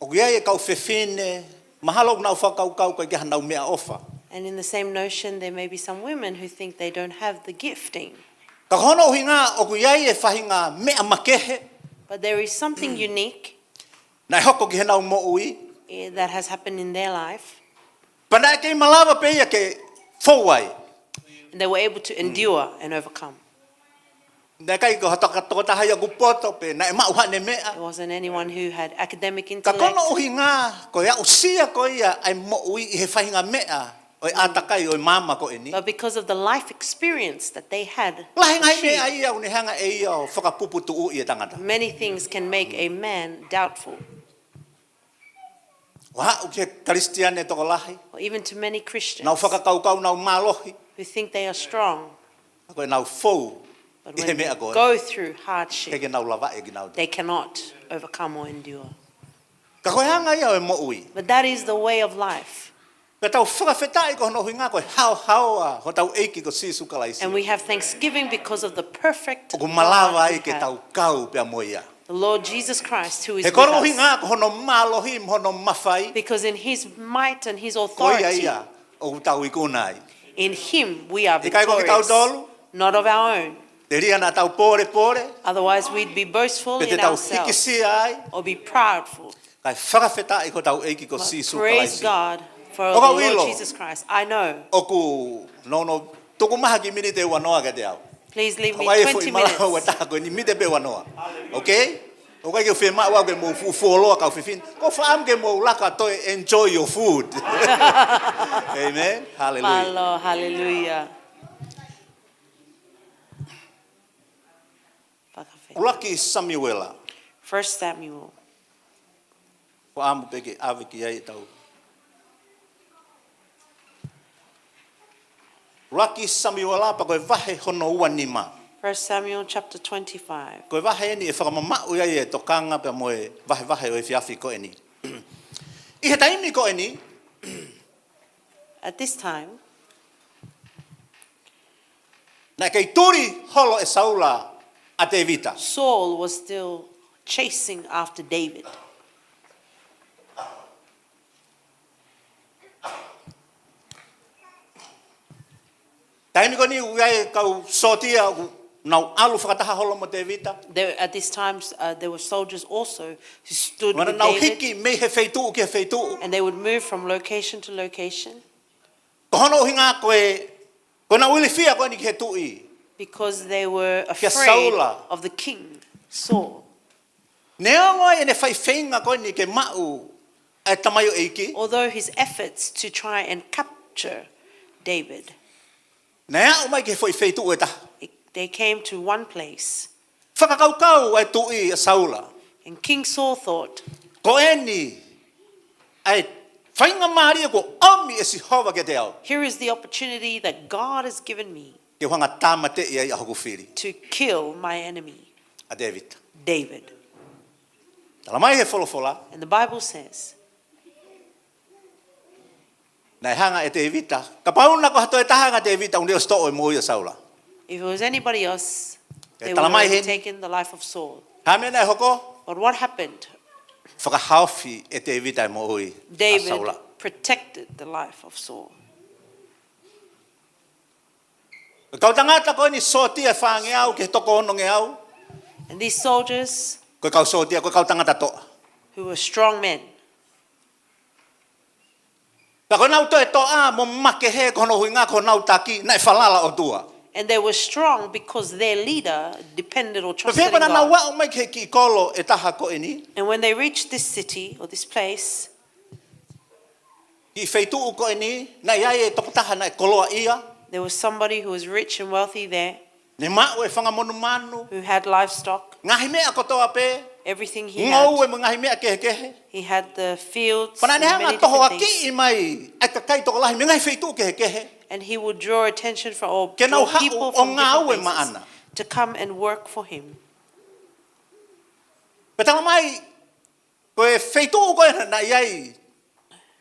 oku iai kau whiwhine mahalo na uwhakaukau ka kia nau mea ofa. And in the same notion, there may be some women who think they don't have the gifting. Ka hono hinga oku iai e whahinga mea makehe. But there is something unique Nai hoko ki he nau mo ui. That has happened in their life. Pana kei malawa pe ia ke whauai. And they were able to endure and overcome. Nai kai ko hataka tokota hai aku poto pe nai mauhane mea. There wasn't anyone who had academic Ka intellect. kono uhinga ko ia usia ko ia ai mo ui I he whahinga mea. Oi atakai oi mama ko ini. But because of the life experience that they had, Lahingai mea ia unihanga e ia o whakapuputu u ia tangata. many things can make a man doubtful. Wa uke Kristiane toko lahi. Or even to many Christians Nau whakakaukau nau malohi. who think they are strong. Koe nau fou. But I he when mea they koe. go through hardship, Keke nau lava e ki nau. they cannot overcome or endure. Ka koe hanga ia o mo ui. But that is the way of life. Ka tau whakawhetai ko hono hinga koe hao ho tau eiki ko sisu kalaisi. And we have thanksgiving because of the perfect Ko God malawa we I ke have. tau kau pe moia. The Lord Jesus Christ, who is He with koro us. hinga ko hono malohim hono mawhai. Because in His might and His Ko ia authority, ia o tau ikunai. in Him we are E kai ko ki tau victorious, tolu. not of our own. Te ria na tau pore. Otherwise, we'd be boastful Pe te in tau ourselves hikisia ai. or be proudful. Kai whakawhetai ko tau eiki ko But sisu praise kalaisi. God for the Oka Lord wilo. Jesus Christ. I know. Oku nono tuku maha ki mini te wanoa ka te au. Please leave me Hawaii 20 foi mala wa minutes. ta ko ni mite pe wanoa. Okay? O kai ke fe ma wa ke mo folo ka fifin. Ko fa am ke mo la ka to enjoy your food. Amen. Hallelujah. Malo, hallelujah. Ulaki Samuela. 1 Samuel. Ko am pe ke ave ki ai tau. Ulaki Samuela pa ko vahe hono ua ni ma. 1 Samuel chapter 25. Ko vahe ni e whakamama ua e tokanga pe mo e vahe o e fiafi ko eni. I he taimi ko eni. At this time, Na kei turi holo e Saula a te vita. Saul was still chasing after David. Taimi ko ni uai kau sotia nau alu whakataha holo mo te vita. At this time, there were soldiers also who stood Wana with nau David, hiki me he feitu ki he feitu. and they would move from location to location. Ko hono hinga koe, ko na uli fia koe ni ki he tui. Because they were Kia afraid Saula. of the king, Saul. Nea ngoi ene whaiwhenga koe ni ke mau e tamayo eiki. Although his efforts to try and capture David, Nea o mai ke whaiwhei tu e taha. they came to one place. Whakakaukau e tui a Saula. And King Saul thought, Ko e ni ai whainga maari e ko ami e si hova ke te au. here is the opportunity that God has given me Ke whanga tāmate i ai ahoku whiri. to kill my enemy, A David. David. Tala mai he wholofola. And the Bible says, Nei hanga e te evita. Ka pauna ko hato e tahanga te evita unde o sto o mo ia Saula. if it was anybody else, they would talamai have hen. taken the life of Saul. Ha me nei hoko. But what happened? Whakahauwhi e te evita e mo ui a David Saula. protected the life of Saul. Kau tangata ko ni sotia whange au ke toko ono nge au. And these soldiers, Ko kau sotia ko kau tangata toa. who were strong men, Pa ko nau to e toa mo make he ko no huinga ko nau taki na e whalala o tua. and they were strong because their leader depended or Pa trusted in pepa na God. wa o mai ke ki kolo e taha ko e ni. And when they reached this city or this place, I wheitu ko e ni. Na iai e tokotaha na e koloa ia. there was somebody who was rich and wealthy there, Ne mao e whanga monu manu. who had livestock, Ngahi mea kotoa pe. everything he Ngau had. e ngahi mea kehe. He had the fields, Pana ne and hanga many toho different aki things. i mai. E ka kai toko lahi me ngahi wheitu kehe. And he would draw attention from all Ke nau draw people hau o from ngau e different places maana. to come and work for him. Petanga mai, ko e wheitu ko e na iai,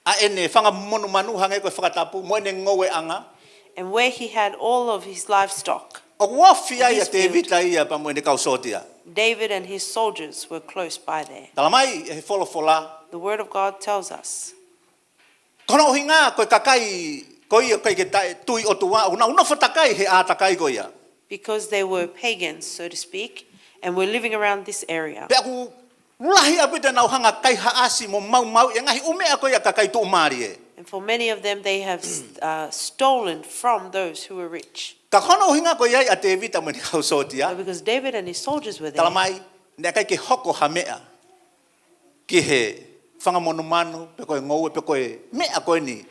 a ene whanga monu manu hange ko e whakatapu, mo ene ngau e anga. And where he had all of his livestock, O wafi ai a His te field. vita ia pa mo ene kau sotia. David and his soldiers were close by there. Tala mai e wholofola. The word of God tells us, Kono o hinga ko e kakai, ko ia kai ke tai, tui o tua, una whatakai he a takai ko ia. because they were pagans, so to speak, and were living around this area. Pe aku lahi apita nau hanga kai haasi mo mau mau, e ngahi umea ko ia kakai tu umari e. And for many of them, they have stolen from those who were rich. Ka kono o hinga ko iai a te vita mo ene kau sotia. But because David and his soldiers were Tala there, mai, ne kai ke hoko ha mea. Ki he whanga monu manu, pe koe ngou, pe koe mea koe ni.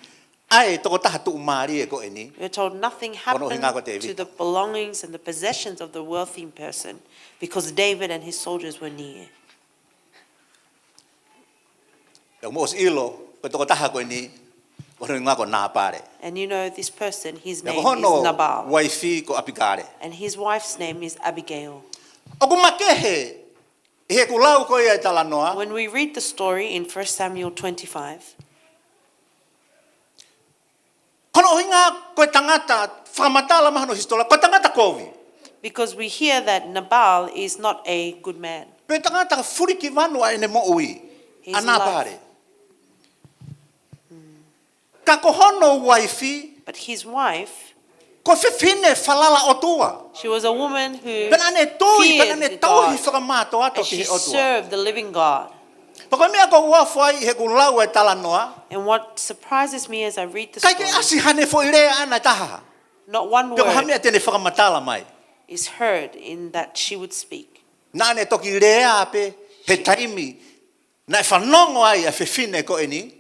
Ai, toko taha tu umari e koe ni. we're told nothing Kono hinga ko happened te to evita. the belongings and the possessions of the wealthy person because David and his soldiers were near. E mo os ilo, pe toko taha koe ni, kono hinga ko nā pare. And you know this person, his Ne name ko is hono Nabal, waifi ko apikare. and his wife's name is Abigail. O ku makehe, he ku lau koe ai tala noa, When we read the story in 1 Samuel 25, kono o hinga koe tangata, whamatala mahano histola, koe tangata kovi. because we hear that Nabal is not a good man. Pe tangata ka furiki vanua ene mo ui, His a nā life. pare. Ka ko hono waifi, But his wife, ko whiwhine whalala o tua. she was a woman who Pena ne tui, pena ne feared tauhi God, whakamato ato and ki she he o tua. served the living God. Pako mea ko wafai he ku lau e tala noa, And what surprises me as I read the kai ke story, asi hane fo irea ana taha. not one Pe ko word hamea tene whakamatala mai. is heard in that she would speak. Nā ne toki rea pe, he taimi, na e whanongo ai a whiwhine ko e ni,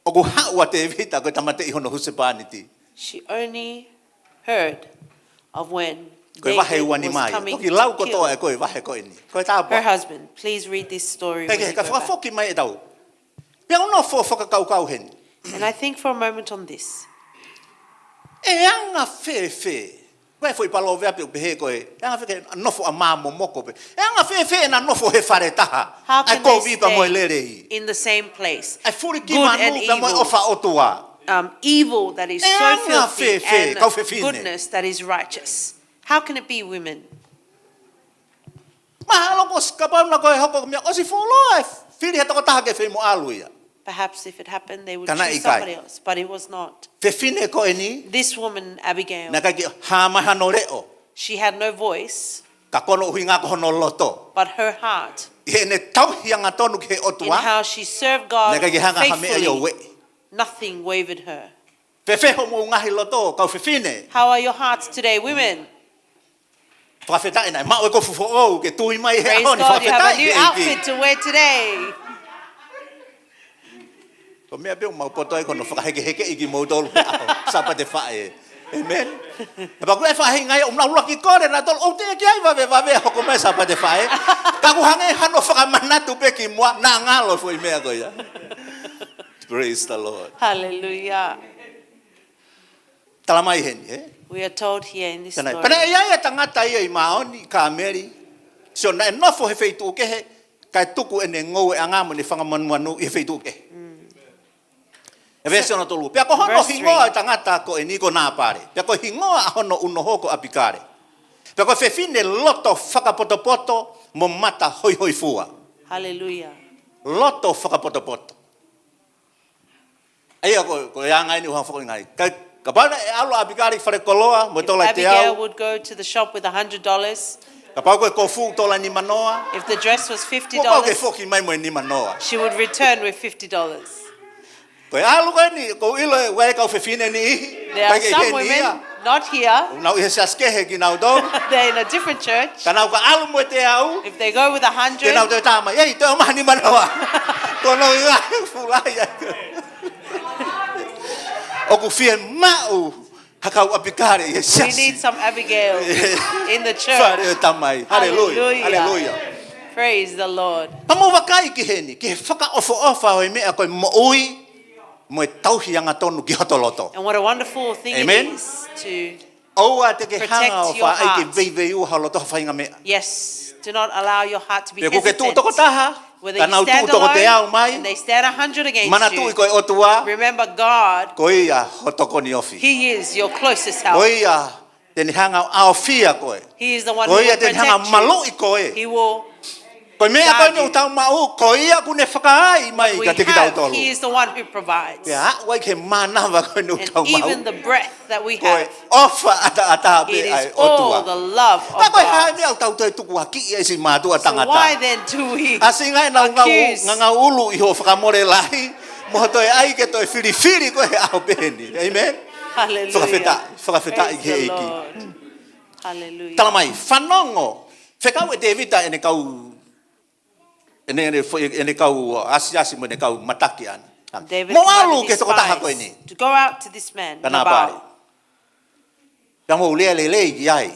o ku haua te evita ko tamate i hono husepāniti. She only heard of when Koe wahe David ua ni was mai. coming Toki lau to kotoa e kill koe wahe ko e ni. Koe her tāpua. husband. Please read this story. Kai when ke you ka go back. whakafoki mai e tau. Pea ono fo whakakau heni. And I think for a moment on this. E anga whewhe. Koe fo i palo vea pe upehe koe. E anga whewhe nofo a māmo moko pe. E anga whewhe na nofo he whare taha. How Ai can ko they vipa moe lere stay i. in the same place? Ai furi ki Good and manu pe moe evil. ofa otua. Evil that is E so anga filthy whewhe, and kau whewhine. goodness that is righteous. How can it be women? Mahalo ko kapau na koe hoko mea. Osi wholoa e whiri he toko taha ke whi mo aluia. Perhaps if it happened, they would Kana choose ikai. somebody else, but it was not. Whewhine ko e ni. This woman, Abigail, Na kai ki hāmahano reo. she had no voice, Ka kono uhi ngā ko hono loto. but her heart I ne tauhianga tonu ke in otua. how she served God Na kai ki hanga hamea i o we. faithfully. Nothing wavered her. Whewheho mo ngahi loto, kau whewhine. How are your hearts today, women? Whawhetai nai, mau e ko fufu o, ke tui mai he Praise aho ni God, you have a whawhetai new ke outfit iki. to wear today. Ko mea peo mau poto e kono whakaheke iki mau tolu he aho, sapa te whae. Amen. Ba ko e whahe ngai o mna ula ki kore na tolu, o te ki ai vave hoko me sapa te whae. Ka ku hange hano whakamanatu pe ki mua, na ngalo fo i mea ko ia. Praise the Lord. Hallelujah. Talamai heni, eh? We are told here in this Pana story. ia e tangata ia I maoni ka Mary. So na nofo he feitu ke he kai tuku ene ngou e anga mo ni fanga manu I feitu ke. E vese ona tolu. Pea ko hono Verse hingoa e tangata ko e niko nā pare. Pea ko hingoa a hono uno hoko apikare. Pea ko fefine loto whakapotopoto mo mata hoi hoi fua. Hallelujah. Loto whakapotopoto. Eia ko ianga ini uha whako ngai. Ka pana e alo apikare whare koloa mo tola te Abigail au. would go to the shop with $100. Ka pau ko fu tola ni manoa. If the dress was Ko pau ke $50, foki mai mo ni manoa. she would return with $50. Ko alu ko ni ko ilo e wai ka fefine ni. There are some women not here. Now he says ke he ki now do. They're in a different church. Kana ko alu mo te au. If they go with Ke 100, now te tama. Ei te o mani manoa. Ko no ia fulai. O ku fie mau hakau apikare ye we need some Abigail in the church. Fare tamai. Hallelujah. Hallelujah. Praise the Lord. Pamo wakai ki heni ki whaka ofa o me a ko mo ui mo e tauhianga tonu ki hotoloto. And what a wonderful thing Amen. it is to, Oua te ke protect hanga o your wha ai ke heart. veiveiu haloto whainga mea. yes, do not allow your heart to be Pe ko ke tu hesitant. toko taha. Whether Ka nau you stand tu toko te au alone mai. and they stand 100 against Mana tu I you, koe otua. remember God, Ko ia hotoko ni ofi. He is your closest Ko help. ia te ni hanga ao fia koe. He is the one who Ko will ia te ni hanga protect malu I you. koe. He will, Ko mea guard koe ni you. utau mau. Ko ia kune whakaai mai we ka te ki tau have, tolu. He is the one who provides. Pea wai ke manawa koe ni utau And even mau. the breath that we Koe have, ofa ata it pe ai is all otua. the love of Ta koe hai God. mea utau te tuku haki e si mātua So tangata. why then do we Asinga na accuse? nga ulu I ho whakamore lahi. Mo toi ai ke toi whiri ko he ao peni. Amen. Hallelujah. Whakawheta I Praise ke the iki. Lord. Hallelujah. Tala mai, whanongo. Whekau e Devita ene kau ene kau asi mo ene kau mataki ana. David Mo commanded alu his ke toko taha koe spies ni. to go out to this man, Kana pare. Nabal, Ka mo lea lelei ki ai.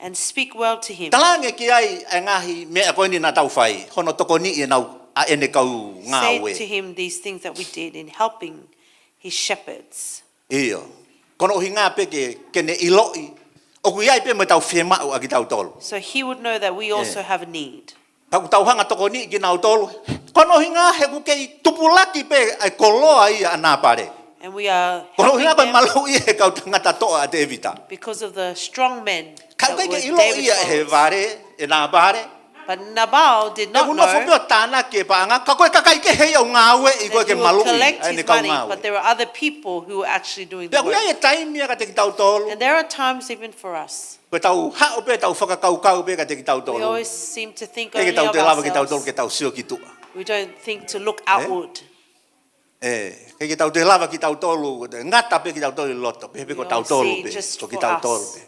and speak well to him. Talange ki ai e ngahi mea koe ni na tau whai. Hono toko ni e nau a ene kau ngā Say ue. to him these things that we did in helping his shepherds. Iyo. Kono hi ngā peke kene iloi. O kui ai pe me tau whemau a ki tau tolu. So he would know that we also have a need. Tau tau hanga toko ni ki nau tolu. Kono hi ngā he ku kei tupulaki pe ai koloa ia a nā pare. And we are Kono hi ngā koe helping them malau ia he kau tangata toa a Devita. because of the strong men Kau that kei were ke ilo David's ia he followers. vare e nā pare. But Nabal did E not uno know whopio tāna ke paanga. Ka koe kakai ke hei au ngā ue I koe that ke he malu would I collect ai ne his kau money, ngā but ue. there were other people who were actually doing the Pea kui work. ai e taimia ka te ki tau tolu. And there are times even for us, Koe tau hao pe tau whakakau pe ka te ki tau we tolu. always seem to think Ke only ki tau of te lava ki tau tolu ourselves. ke tau sio ki tua. We don't think to look outward. Ke ki tau te lava ki tau tolu. Ngata pe ki tau tolu loto. Pe ko We tau all tolu see pe. just Ko ki for tau us. tolu pe.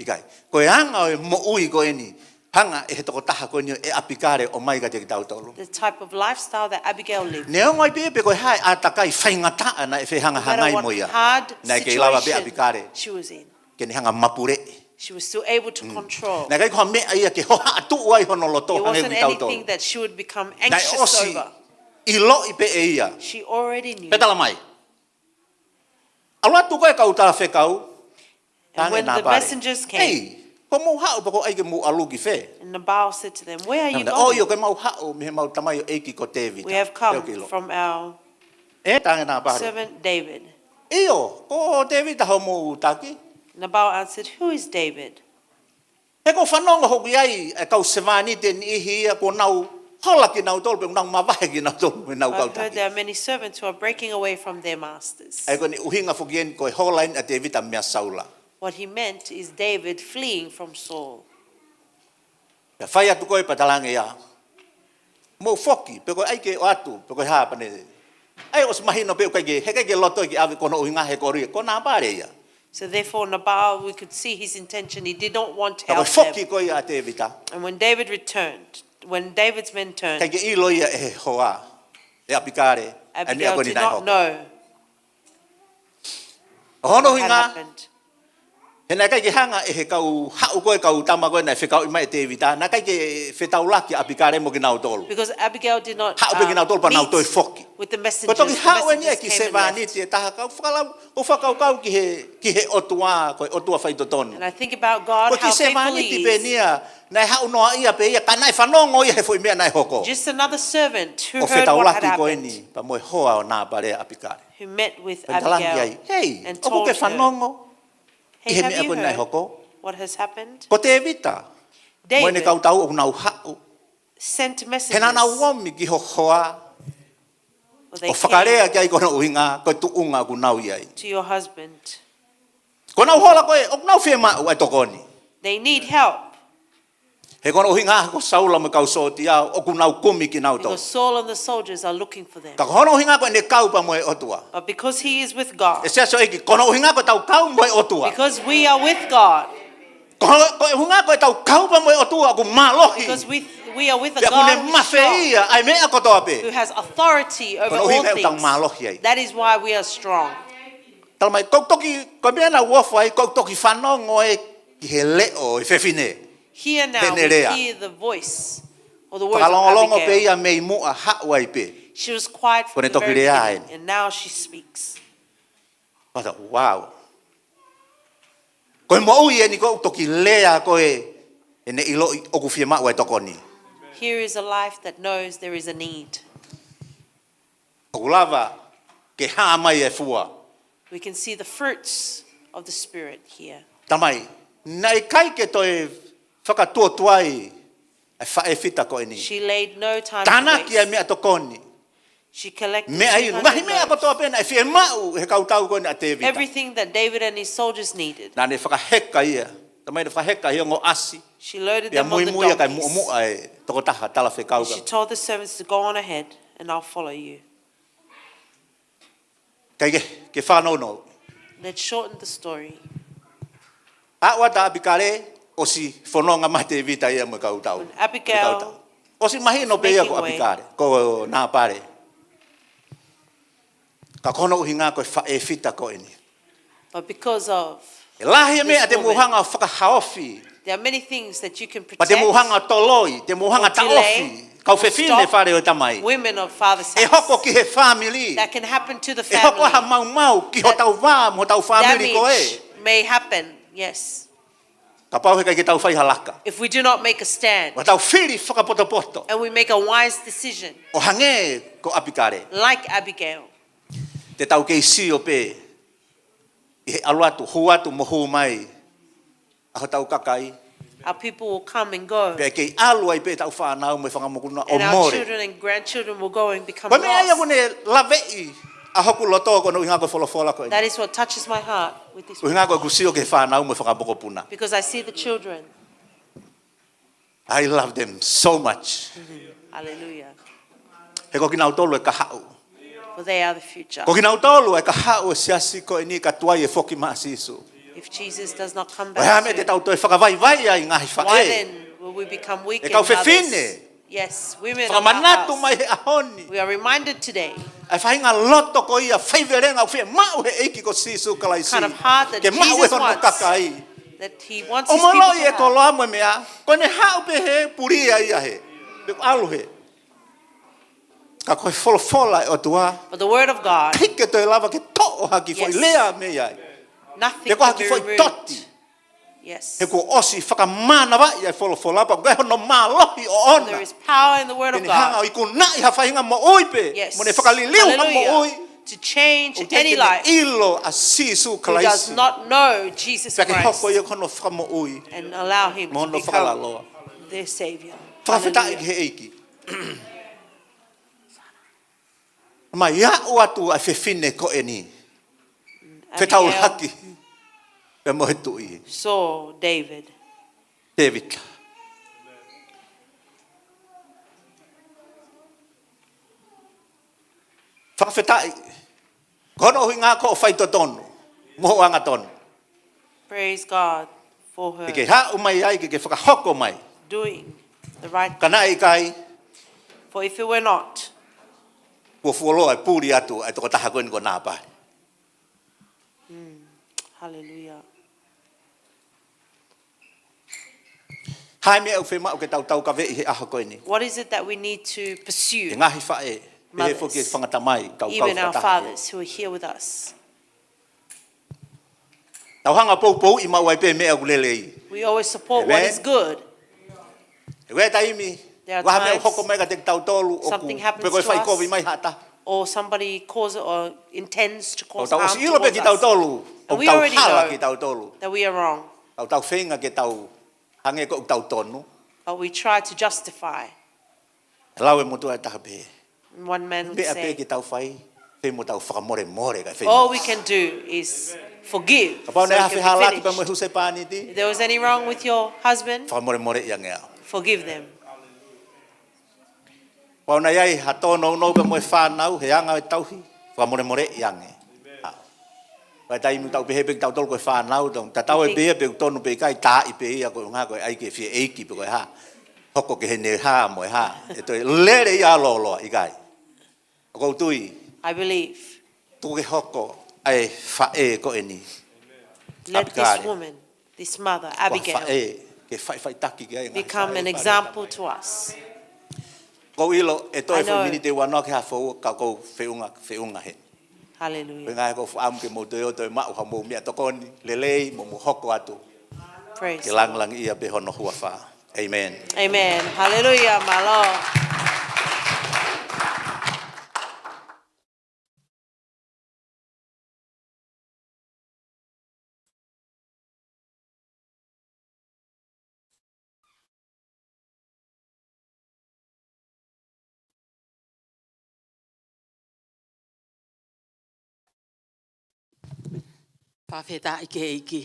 Ikai. Koe hanga o mo ui koe ni. Hanga e he toko taha koe ni e apikare o mai ka te ki tau tolu. The type of lifestyle that Abigail lived. Ne o ngai pe koe hai a takai whaingata na e whehanga No matter hangai what mo ia. hard Nai ke lava pe situation apikare. she was in, Ke ni hanga mapure. she was still able to control. Nai kai koha mea ia ke hoha atu ai hono loto It hange wasn't ki tau anything tolu. that she would become Nai anxious osi over. I lo I pe e ia. She already knew. Petala mai. Alua tu koe kau tala whekau. And when Tange nā the pare. messengers came, Ei, ko mau hao pa ko ai ke mu alu ki whe. and Nabal said to them, "Where are you O yo going? ke mau hao me he mau tamai o eiki ko David. We have come from our E tange nā pare. servant David." Iyo, ko David hao mo utaki. Nabal answered, "Who is David?" He ko whanonga hoki ai e kau sevani te ni ihi ia ko nau hola ki nau tolu pe nau mawahe ki nau tolu me nau kau I've heard taki. there are many servants who are breaking away from their masters. E ko ni uhinga foki en ko hola in a David a mea saula. What he meant is David fleeing from Saul. Ka whai atu koe patalange ia. Mo foki, pe koe ai ke o atu, pe koe haa pane. Ai os mahino pe koe ke, he kai ke loto ki awe kono uhinga he kori, ko nā pare ia. So therefore, Nabal, we could see his intention. He did not want to Ta help koe foki them. ko ia te vita. And when David's men Kai turned, ke ilo ia e hoa. E apikare. Ai mea Abigail koe ni did nai not hoko. know Hono what had hinga. happened. He nai kai ke hanga e he kau hau koe kau tama koe nai whekau i mai te vita. Nai kai ke whetau laki apikare mo ki nau tolu. Because Abigail did not Hau pe ki nau tolu pa nau toi foki. with the Ko messengers. toki The hau e nia messengers ki came se and vani left. te taha kau whakalau. O whakau kau ki he otua koe otua whaito tonu. And I think about God, Ko how ki se faithful vani he ti pe is. nia. Nai hau noa ia pe ia. Ka nai whanongo ia he fui mea nai hoko. Just another servant who O heard whetau what had laki koe happened, ni. Pa moe hoa o nā pare apikare. who met with Pentalangi ai. Abigail Hei, and oku told ke her, whanongo. hey, Ki he have mea you koe nai heard hoko. what has happened? Ko te vita. Moe ne David kau tau o nau hau. sent He messages. nā nau womi ki ho hoa. Well, they O whakarea came ki ai kona uhinga. Koe tu unga ku nau iai. to your husband. Ko nau hola koe. O nau whia mau ai tokoni. They need help He kona uhinga ko saula me kau soti au. O ku nau kumi ki nau tau. because Saul and the soldiers are looking for them. Ka hono uhinga koe ne kau pa moe otua. But because he is with God, E sea so eki. Kona uhinga koe tau kau moe otua. because we are with God, Ko uhinga koe tau kau pa moe otua. Ku malohi. because we are with a Pea God kune who is strong, mawhia. Ai mea kotoa pe. who has authority over Kono all uhinga tau things. malohi ai. That is why we are strong. Tala mai kau toki ko mea na wofa ai kau toki whanongo e ki he leo e whewhine. Here now we Tenerea. hear the voice or the words of Whakalongolongo pe Abigail. ia mei mua hau ai pe. She was quiet from Kone the toki very rea beginning, ai. and now she speaks. Kata wow. Koe mo ui e ni ko toki lea koe e ne ilo o ku fie mau e tokoni. Here is a life that knows there is a need. O ku lava ke haa mai e fua. We can see the fruits of the Spirit here. Tamai, nei kai ke toi whakatua tuai e whae whita koe ni. She laid no time Tāna to ki ai waste. mea tokoni. She collected Mea iru. 200 Mahi mea loaves. kotoa pena e fie mau he kautau koe ni a te vita. Everything that David and his soldiers needed. Nā ne whakaheka ia. Tamai ne whakaheka ia ngō asi. She loaded Pia them on mui the mui kai donkeys. mua e toko taha tala whe And kauka. she told the servants to go on ahead and I'll follow you. Kai ke whanau no. Let's shorten the story. Awa ta apikare o si whanonga mai te vita ia mo kautau. When Abigail O si mahi no pe ia ko making way. apikare. Ko nā pare. Ka kono uhinga koe whae whita koe ni. But because of, E lahi mea te woman, muhanga whakahaofi. there are many things that you can Pa te protect. muhanga toloi, te muhanga Or delay, taofi. Kau or whewhine stop whare o tamai. Women of father's E house. hoko ki he family. That can happen to the E hoko ha family. mau ki ho tau wā mo tau family ko Damage e. may happen, yes. Ka pau he kai ki tau whai halaka. If we do not make a stand Wa tau whiri whakapoto. and we make a wise decision, O hange ko apikare. like Abigail, Te tau kei si o pe. I he alu atu, hu atu mo hu mai. Aho tau kakai. our people will come and go. Pea kei alu ai pe tau whanau mo i whangamukuna o And our more. children and grandchildren will go and become Koe mea ia lost. kone lavei. A hoku loto kono uhinga koe wholofola koe. That is what touches my heart with this, Uhinga koe kusio ke whanau mo i whangamoko puna. because I see the children. I love them so much. Hallelujah. He ko kina utolo e ka hau. For they are the future. Ko kina utolo e ka hau e siasi ko e ni ka tuai e whoki maasi isu. If Jesus does not come O hea me back te soon, tau toi whakawai vai ai ngahi why whae. then will we become weak E in kau others? whewhine. Yes, women of our Whakamanatu house. mai he ahoni. We are reminded today Ai whainga loto ko ia whaiverenga whi mau he eiki ko sisu kalaisi. kind of heart that Ke mau e Jesus hono wants, kakai. that he wants O his people moloi e to tolo have. amo mea. Ko ne hau pe he puria ia he. Pe alu he. Ka koe wholofola e o tua. But the word of God, Hike toi lava ke to'o haki foi Yes. lea me ai. nothing Te ko can haki be foi removed. toti. Yes. He ko osi whakamana wa ia wholofola pa. Koe hono mālohi o ona. There is power in the word of Kini hanga God. o iku nai ha whainga mo oi pe. Yes. Mo ne whakaliliu ha mo oi. Hallelujah. To change O any teke life ne ilo a sisu who does kalaisi. not know Jesus Peke hoko Christ ia kono whakamo oi. and allow him to Mono become whakalaloa. their savior. Whakawhetai ki he eiki. Ma ia o atu a whewhine ko e ni. Whetau Abigail haki. Pe mo he tui. saw David. David. Whakawhetai. Kono hui ngā ko o whaito tonu. Moho anga tonu. Praise God for her Ke ha o mai ai ke whakahoko mai. doing the right Kana i kai, For if it were not, kua fuolo ai pūri atu ai toko taha koe ni ko nā pai. hallelujah. Hai mea au whema o ke tau ka vei he aha koe ni. What is it that we need to E pursue? ngahi whae, e he whoki whangata mai, kau Even our whataha. fathers who are here with us. Tau hanga pou pou i mau ai pe mea ulele i. We always support what Amen. is good. E wea taimi, There are waha mea times hoko mai ka te tau tolu, o something ku happens pe koe to whai us. kovi mai hata. Or somebody cause or intends to Tau cause tau harm osi ilo pe towards ki tau us. tolu, o And we tau already hala ki know tau tolu. that we are wrong, Tau tau whenga ke tau hange ko tau tonu. but we try to justify. E lau e motu ai taha pe. And one man would Pea pe say, ki tau whai, whi mo tau whakamore more ka whi. all we can do is forgive. Ka So pau we nei hawhi halaki can pa be mo finished. huse pāni ti. If there was any wrong with your husband, Whakamore more i ange au. forgive them. Pau nei ai hato no no pe mo whanau, he anga e tauhi. Whakamore more i ange. Vai tai mu tau pehe pe tau tolu koe whanau tong. Ta tau e pea pe tonu pe kai tā i pe ia koe ngā koe ai ke fie eiki pe koe ha. Hoko ke he ne ha mo e ha. E toi lere i a lolo i kai. O kou tui, I believe. tu ke hoko ai whae ko e ni. Let this Apikare. woman, this mother, Kua Abigail, whae, ke whai taki ke ai ngā become whae an whare example tamai. to us. Kou ilo, e toi I know. whai mini te wanoa ke ha whau ka kou whiunga he. Hallelujah. Wenga ko am ke mo te o te mau ha mo mea tokoni lelei mo mo hoko atu. Praise. Ke lang lang ia be hono hua wha. Amen. Amen. Hallelujah, my Lord. Pawheta i ke iki.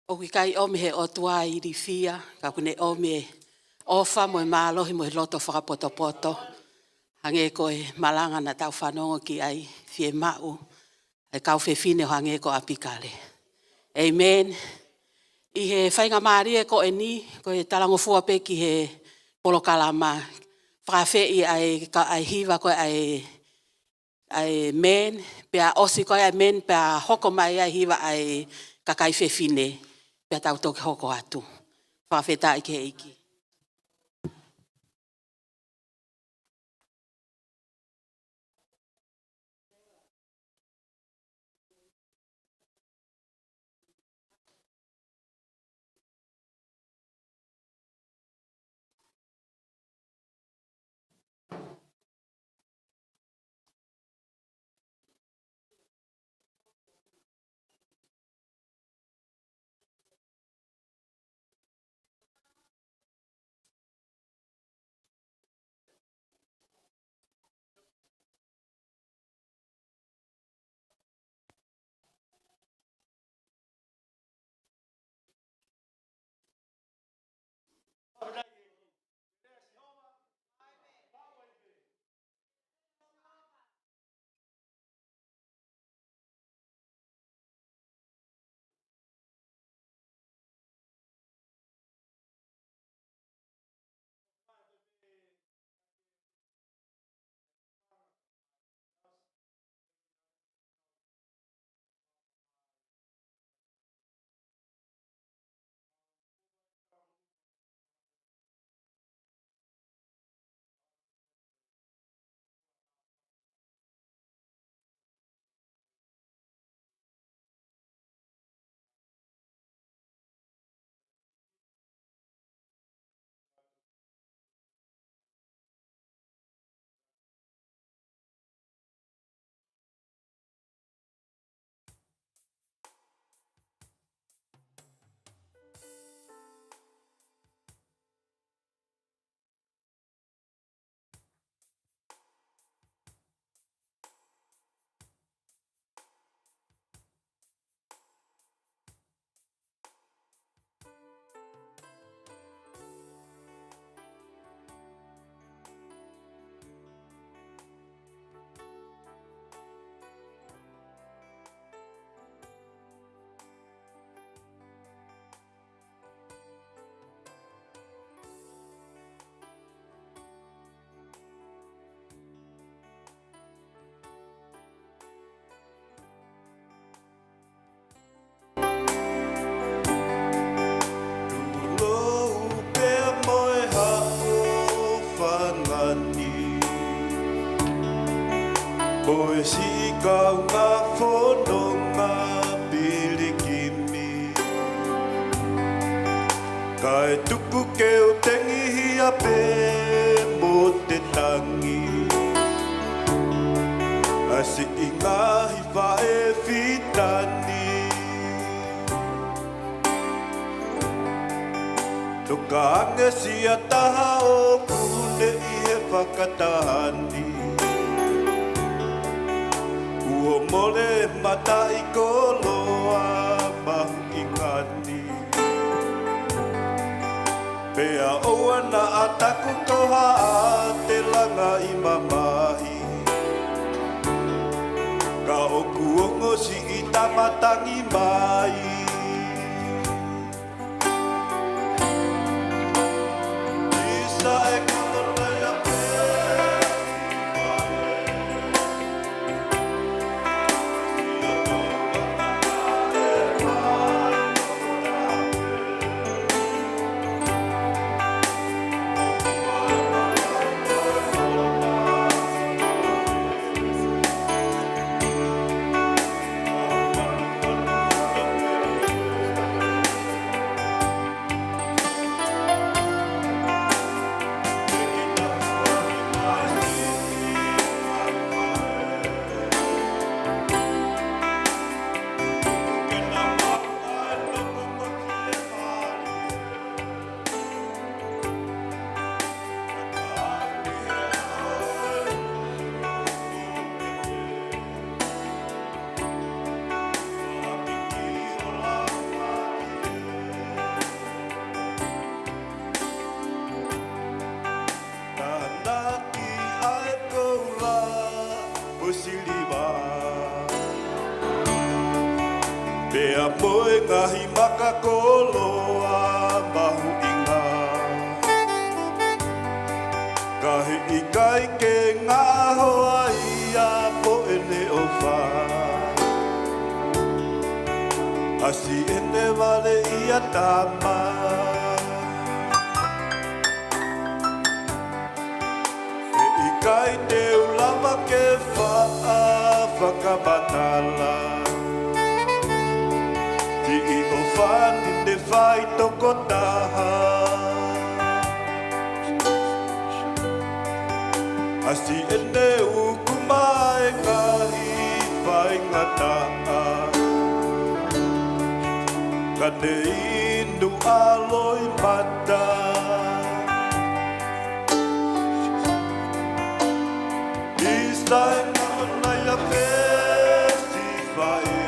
O ki kai o me he o tua i ri fia, ka kune o me ofa mo e mālohi mo e loto whakapoto. Hange ko e malanga na tau whanongo ki ai fie mau, e kau whine o hange ko apikale. Amen. I he whainga maari e ko e ni, ko e talango fua pe ki he polokalama. Whakawhi i ai hiva ko ai men, pea osi ko ai men, pea hoko mai ai hiva ai kakai whine, pea tau toki hoko atu. Whakawheta i ke iki. tani Boe si kau ngā whanonga pilikimi Kai tuku ke o tengi hia pē mo te tangi Asi i ngahi whae whitani Toka ange sia taha o kune i he whakatahani Ua mole mata i koloa mahu i ngani Pea oa na ataku toha a te langa i mamahi Ka o kuongo si i tamatangi mai Isa e kutona ia Pea moe ngahi maka koloa mahu inga Kahi i kai ke ngā hoa ia po ene o wha Asi ene wale ia tama E i kai te ulama ke wha whakabatala I o whani te whai toko taha Asi ene uku mai ngahi whai ngata Ka te inu aloi mata Isa e ngana ia pēsi whai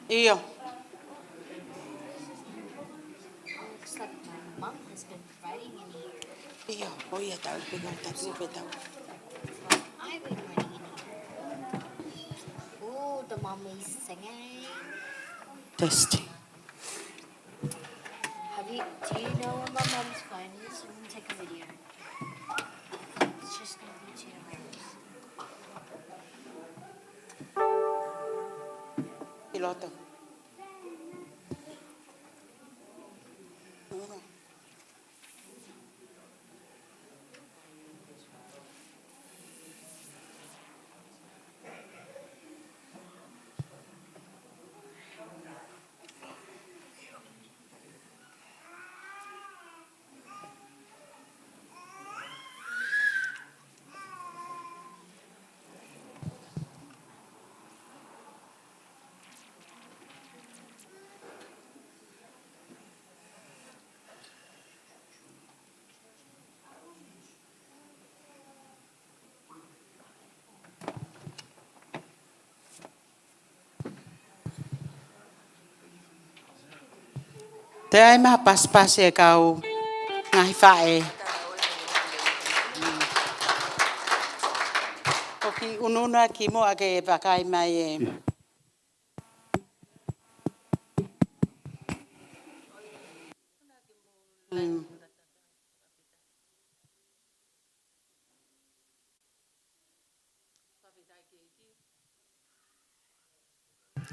Iyo. Looks like my mom has been writing in here. Iyo. Oh iya tahu pegang tadi tahu. I've been writing in here. Oh, the mom is singing. Testing. Do you know where my mom's phone is? I'm gonna take a video. It's just gonna be 2 hours. Piloto. Te ai maha pas e kau ngahi whae. Oki ununa ki moa ke pakai mai e.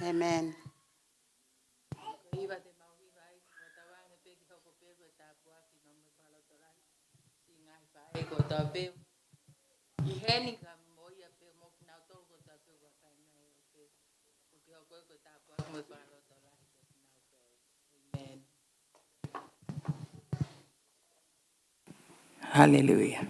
Amen. Hallelujah.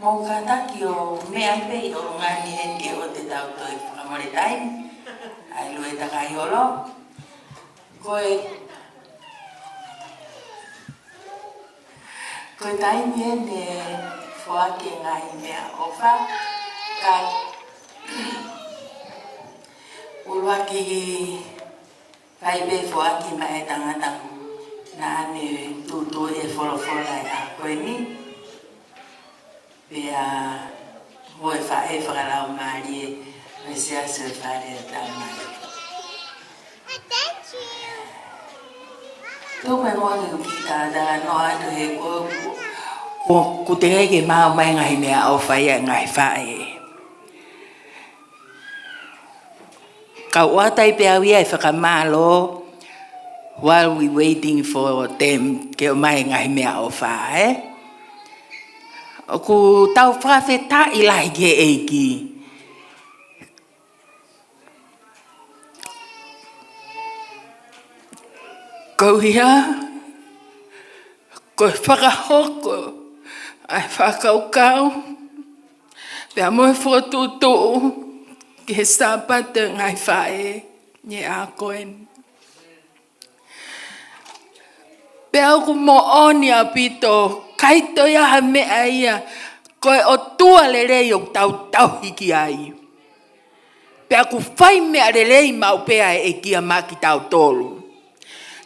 Mo kataki o mea pei o ngani e ke o te tau toi whakamore taimi. Ai lue takai holo. Koe taimi e ne whaake ngai mea ofa. Ka ulua ki kai be whaake mai tangata na ane tutu e wholofola e a koe ni. Pea hoi whae whakalau maari e me sea se whaare e tau mai. Tō mai mōne ku ki tātara no atu he ko te heke māo mai ngahi mea au whai a ngahi whae. Ka uatai pia wia e whakamālo while we waiting for them ke o mai ngahi mea au whae. Ku tau whawheta i lahi ke eiki. Ko hia, ko whakahoko, ai whakaukau, pia moe whotutu ke sapate ngai whae nye a koen. Pia ku mo oni a pito, kaito ia ha mea ia, koe o tua le rei o tau hiki ai. Pea ku whai mea le rei mau pea e kia maki tau tolu.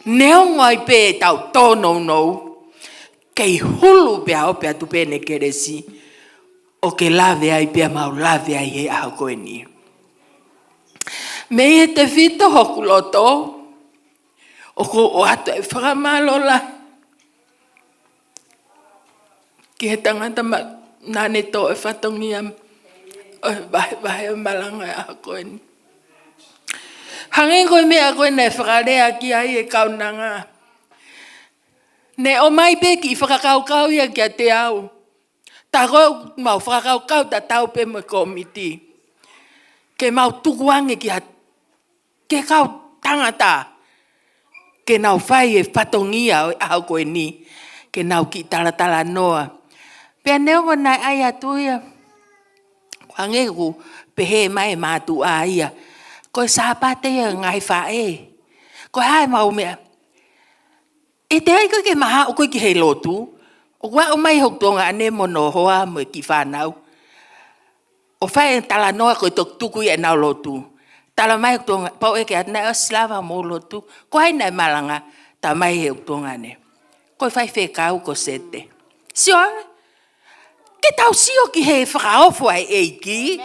Neo ngai pe tau tono no, kei hulu pea o pea tu pene keresi, o ke lave ai pea mau lave ai he aho koe ni. Me e te whito hoku loto, o ko o ato e whakamalola, ki he tangata nane to e whatongia o vahe o malanga e aho koe ni. Hangen koe mea koe nei whakarea ki ai e kaunanga. Ne o mai pe ki whakakaukau ia ki a te au. Ta koe mau whakakaukau ta tau pe mo komiti. Ke mau tukuange ki a ke kau tangata. Ke nau whai e whatongia o au koe ni. Ke nau ki taratala noa. Pea neo mo nai ai atu ia. Hange ku pehe mai mātu a ia. Koe sāpate ia ngai whae. Koe hae mau mea. E te ai koe ke maha o koe ki hei lotu. O kua o mai hok tonga ane mono hoa mo ki whanau. O whae tala noa koe tok tuku i e nau lotu. Tala mai hok tonga, pau eke atnai o slava mo lotu. Koe hai nai malanga, ta mai hok tonga ane. Koe whai whekau ko sete. Sio, ke tau sio ki hei whakaofu ai eiki.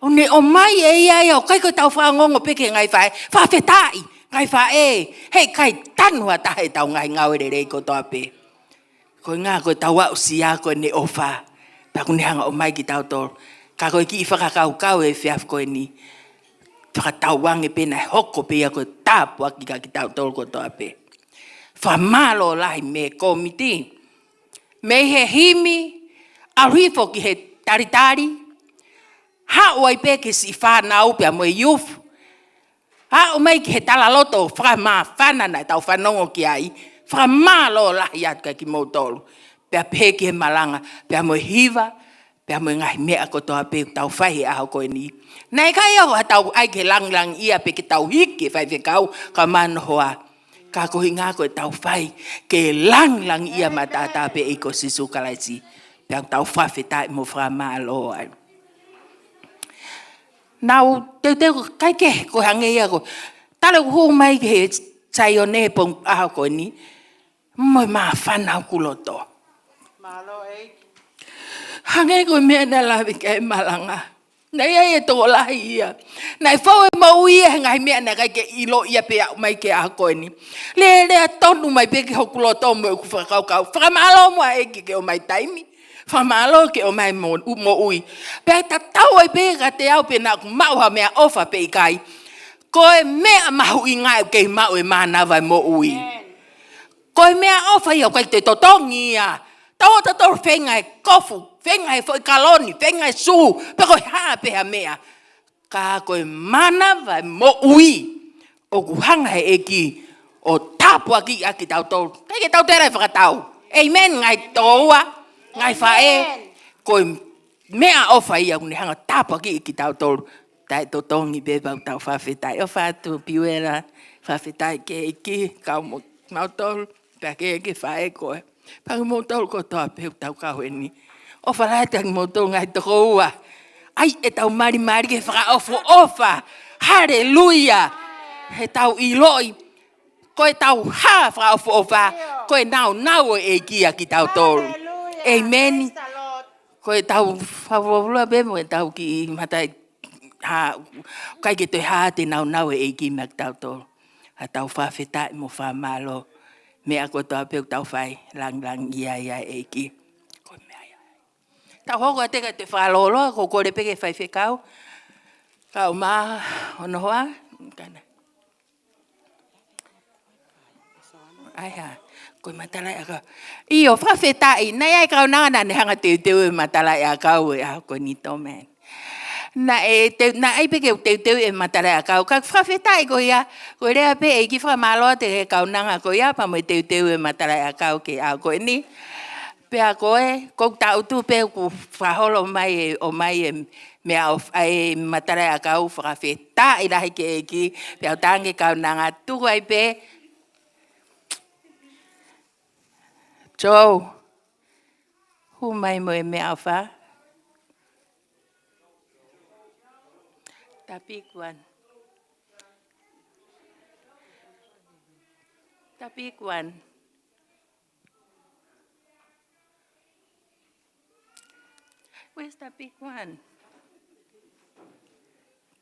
O ne o mai e ia ia o kai koe tau whangongo peke ngai whae. Whawhetai, ngai whae. Hei kai tanua tahe tau ngai ngauere rei ko toa pe. Koe ngā koe tau au siya koe ne ofa. Pea kune hanga o mai ki tau toro. Ka koe ki i whakakaukau e whiaf koe ni. Whakatau wange pe nai hoko pe ia koe tāpua ki tau toro ko toa pe. Whamalo lahi me komiti. Me he himi, aruifo ki he taritari. Ha o ai pe ke si whanau pia mo e youth. Ha o mai ki he tala loto whakama whanana tau whanongo ki ai. Whamalo lahi atu ki mautolu. Pia pe ki he malanga. Pia mo e hiva. Pia mo e ngahi mea ko toa pe tau whahi aho koe ni. Nei kai au ha tau ai ke lang ia pe ki tau hiki whai whekau ka manohoa. Ka kohi ngā koe tau whai ke lang ia matata pe eiko sisu kalaisi. Pia tau whawhetai mo whamalo ai. Nau, te kai ke ko hange ia ko. Tale ko mai ke chai o ne pong aho ko ni. Moi ma whanau kuloto. Malo e. Hange ko mea na lawi ke malanga. Nei ai e tō lahi ia. Nei whau e mau ia ngai mea na kai ke ilo ia pe au mai ke aho ko ni. Le tonu mai pe ke hokuloto mo ku whakaukau. Whakamalo mo e ke o mai taimi. Whamalo ke o mai mo ui. Pea ta tau ai pēka te au pe nā ku mauha mea ofa pe kai. Koe mea mahu i ngai kei mau e mana vai mo ui. Koe mea ofa i au kai te totongi ia. Tau ta tau whengai kofu, whengai foi kaloni, whengai su. Pe koe haa peha mea. Ka koe mana vai mo ui. O ku hanga he eki o tapua ki aki tau tau. Kei ke tau terai whakatau. Amen ngai toa. Ngai whae, Koe mea ofa ia uni hanga tapa ki tau tolu. Tai to tongi be bau tau whawhetai. O whātu piwera whawhetai ke iki kau mo tolu. Pea ke eke whae koe. Pangu mo tolu ko toa peu tau kau eni. O whalaetangi mo tolu ngai toko ua. Ai e tau mari ke whaka ofa. Hallelujah. He tau iloi. Koe tau whaka ofa. Koe nau e kia ki tau tolu. Amen. Koe tau whawawula bemo e tau ki matai. Kai ke toi hāte nau e ki mak tau tolu. Ha tau whawhetai mo whamalo. Mea ko toa peu tau whai. Lang ia e ki. Tau hoko te ka te whalolo. Ko kore peke whai whekau. Kau maa ono hoa. Kana. Ai ha. Koe matalai a kau. Iyo, whawhetai. Nai ai kau nanga ne hanga teu e matalai a kau e a koe ni tō man. Na ai peke teu e matalai a kau. Ka whawhetai ko ia. Koe rea pe e ki whamaloa te he kau nanga ko ia. Pa mo teu e matalai a kau ke a koe ni. Pea koe, kou tau tu pe ku whaholo mai o mai e mea e matalai a kau whakawhetai rahi ke eki. Pea tangi kau nanga tuku ai pe. Joe, hu mai mo e mea wha? Tapikuan. Where's Tapikuan?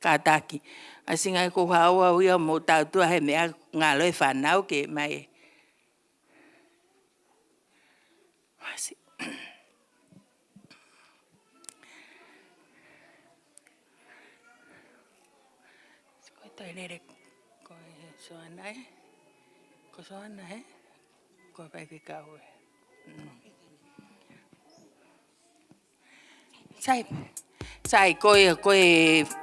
Kataki. Asinga ko hawa uia mo tau tua he mea ngalo e whanau ke mai. Toilere ko soana e. Ko soana e. Ko pai ke kau e. Sai koe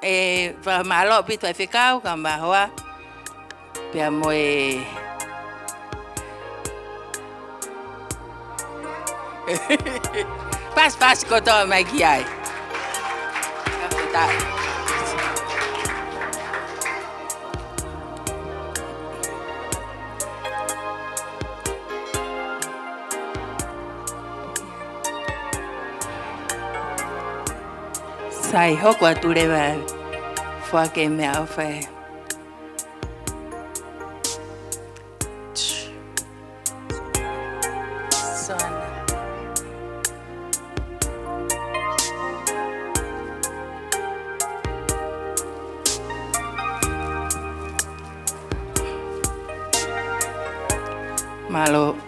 e malo pito e whekau ka mahoa. Pea mo e Pas ko toa mai ki ai. Sai hoko ature ba fua ke me au fai.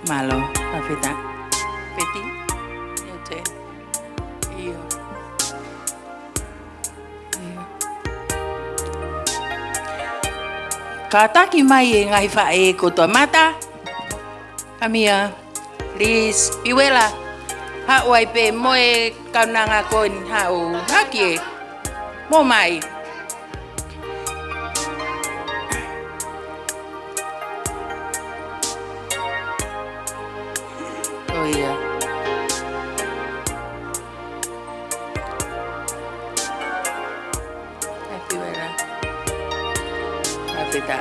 Malo, papita. Peti, yote. Iyo. Kataki mai e ngai whae ko tua mata. Kamia, Liz, Piwela. Hauai pe moe kaunanga koin hau haki e. Mo mai. Oh iya. Piwela. Papita.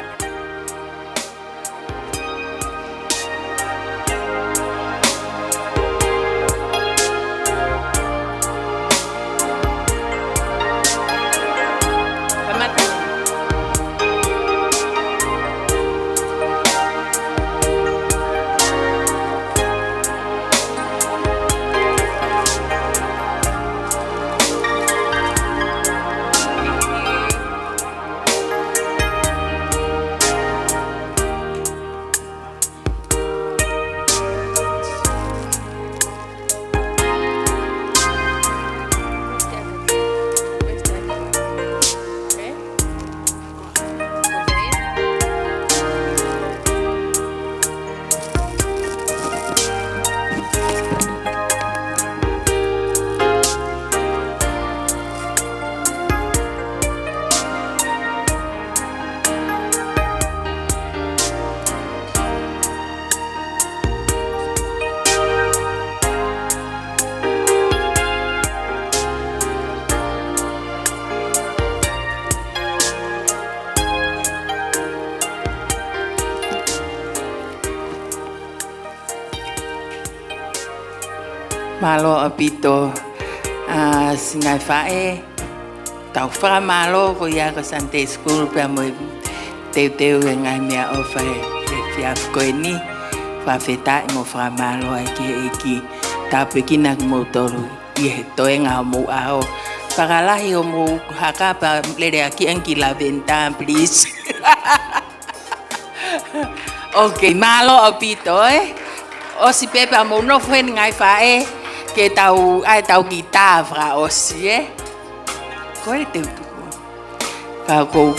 Malo apito singai fae tau fra malo ko ya ko Sunday school pe mo teu ngai mea o fae fiaf ko ni fa feta mo fra malo aki ta pekina mo toru ye to nga mo ao pagalahi o mo haka pa lere aki anki la venta please. Okay, malo apito o si pepe mo no fen ngai fae que tau guitarra aussi qual é teu ko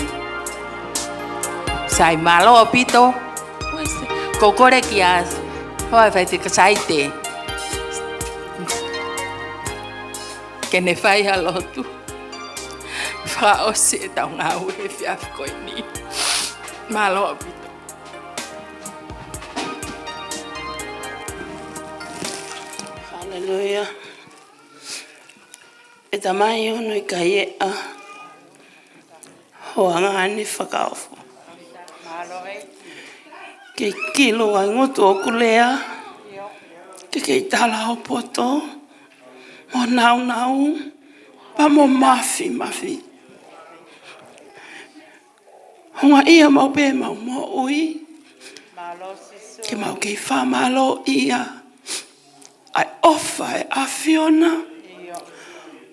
sai malo pito kokore kias vai te saite que ne fai halotu fra aussi tau ngau e fiaf ko ni malo pito. Hallelujah. E tamai ono I kai a hoanga ani whakaofu. Kei kilo ai ngoto o kulea. Kei tala o poto. Mo nau. Pa mo mafi. Honga ia mau pe mau mo ui. Ke mau kei wha malo ia. Ai ofa e afiona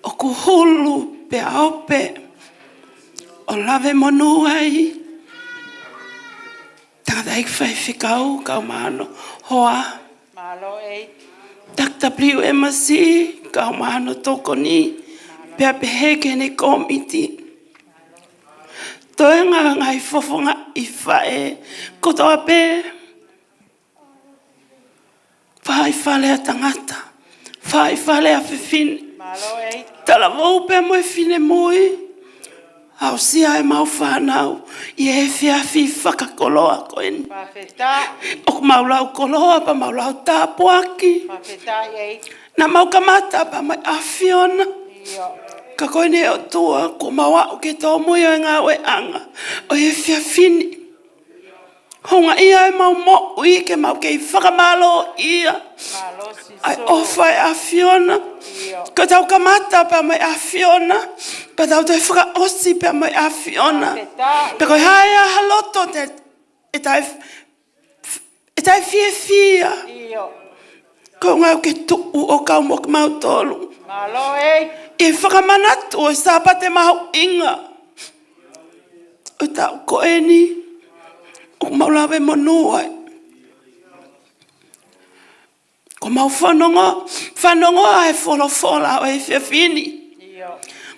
o kuhulu pe aupe o lave monu ai tangata ik fai whikau kau mano hoa takta priu e masi kau mano toko ni pe heke ne komiti toe ngai fofonga I fae kotoa pe fai fale a tangata, fai fale a fefine. Tala vau pe mo e fine moi. Au sia e mau whanau, I e fiafi whakakoloa koen. O maulau koloa pa maulau tāpuaki. Na mau kamata pa mai afiona. Ka koene o tua, ko maua o ke tō moi o ngā we anga. O e fiafini. Honga ia e mau mo ui ke mau kei whakamalo ia. Ai ofa e afiona. Ka tau kamata pa mai afiona. Pa tau te whaka osi pa mai afiona. Pa koi haia haloto te e tai fia. Ko ngau ke tuu o kau mo ke mau tolu. E whakamanatu o sapate mahu inga. O tau koeni. O maulawe monua. Ko mau whanonga e wholofola o e whiawhini.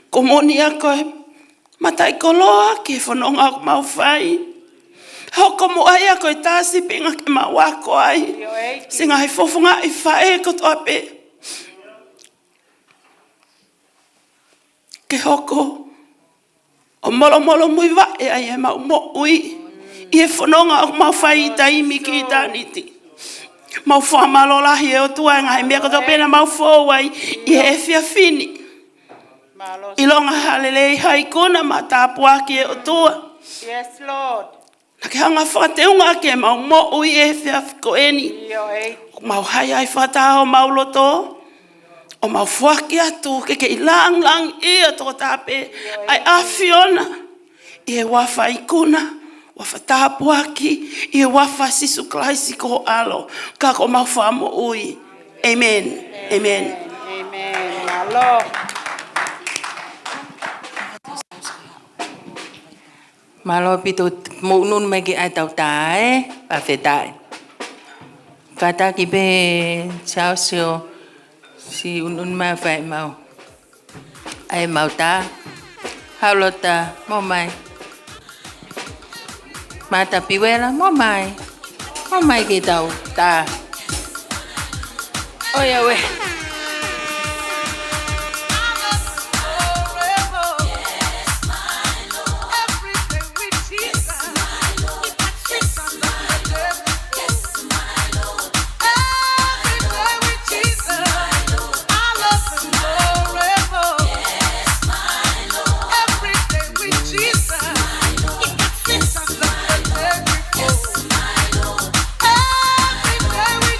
Ko moni a koe matai koloa ke whanonga o mau whai. Hoko mo ai a koe tāsi pinga ke mau wako ai. Singa he fofonga I whae kotoa pe. Ke hoko o molo mui wae ai e mau mo ui. I e whanonga o mau whai taimi ki tāniti. Mau whamalorahi e o tuanga he mea kato pena mau whauai I e whiawhini. I longa halelei hai kona ma tāpuaki e o tua. Yes, Lord. Na ke hanga whakateunga ke mau mo ui e whiawhikoeni. Mau hai ai whataho mau loto. O mau whaki atu ke lang I toko tāpe. Ai awhiona. I e wafa I kuna. Wafa tāpuaki, I wafa sisu klaisi ko alo. Ka ko mau whamo ui. Amen. Amen. Amen. Alo. Malo pito munun megi ai tau tae pa fetai. Kata ki be chao sio si unun ma fai mau. Ai mau ta. Halota mo mai. Mata piwela mo mai. Mo mai ki tau ta. Oya we.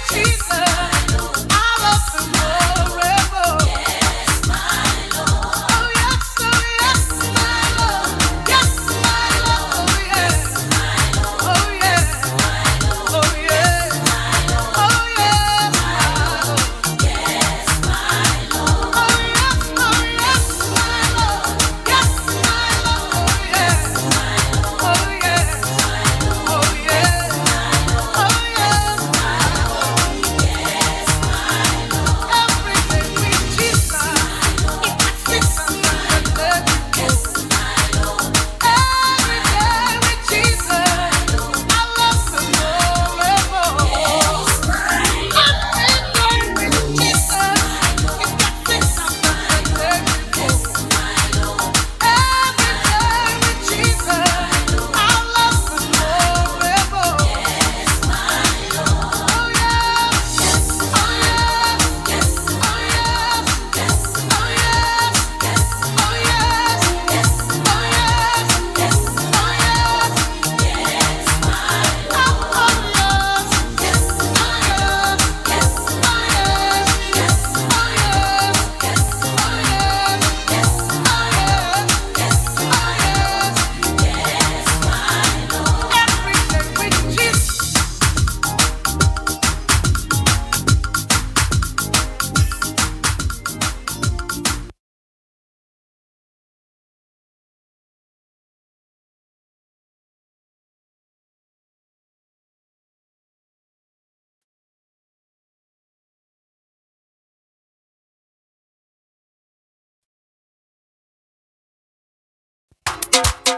Jesus, I love him. Hey.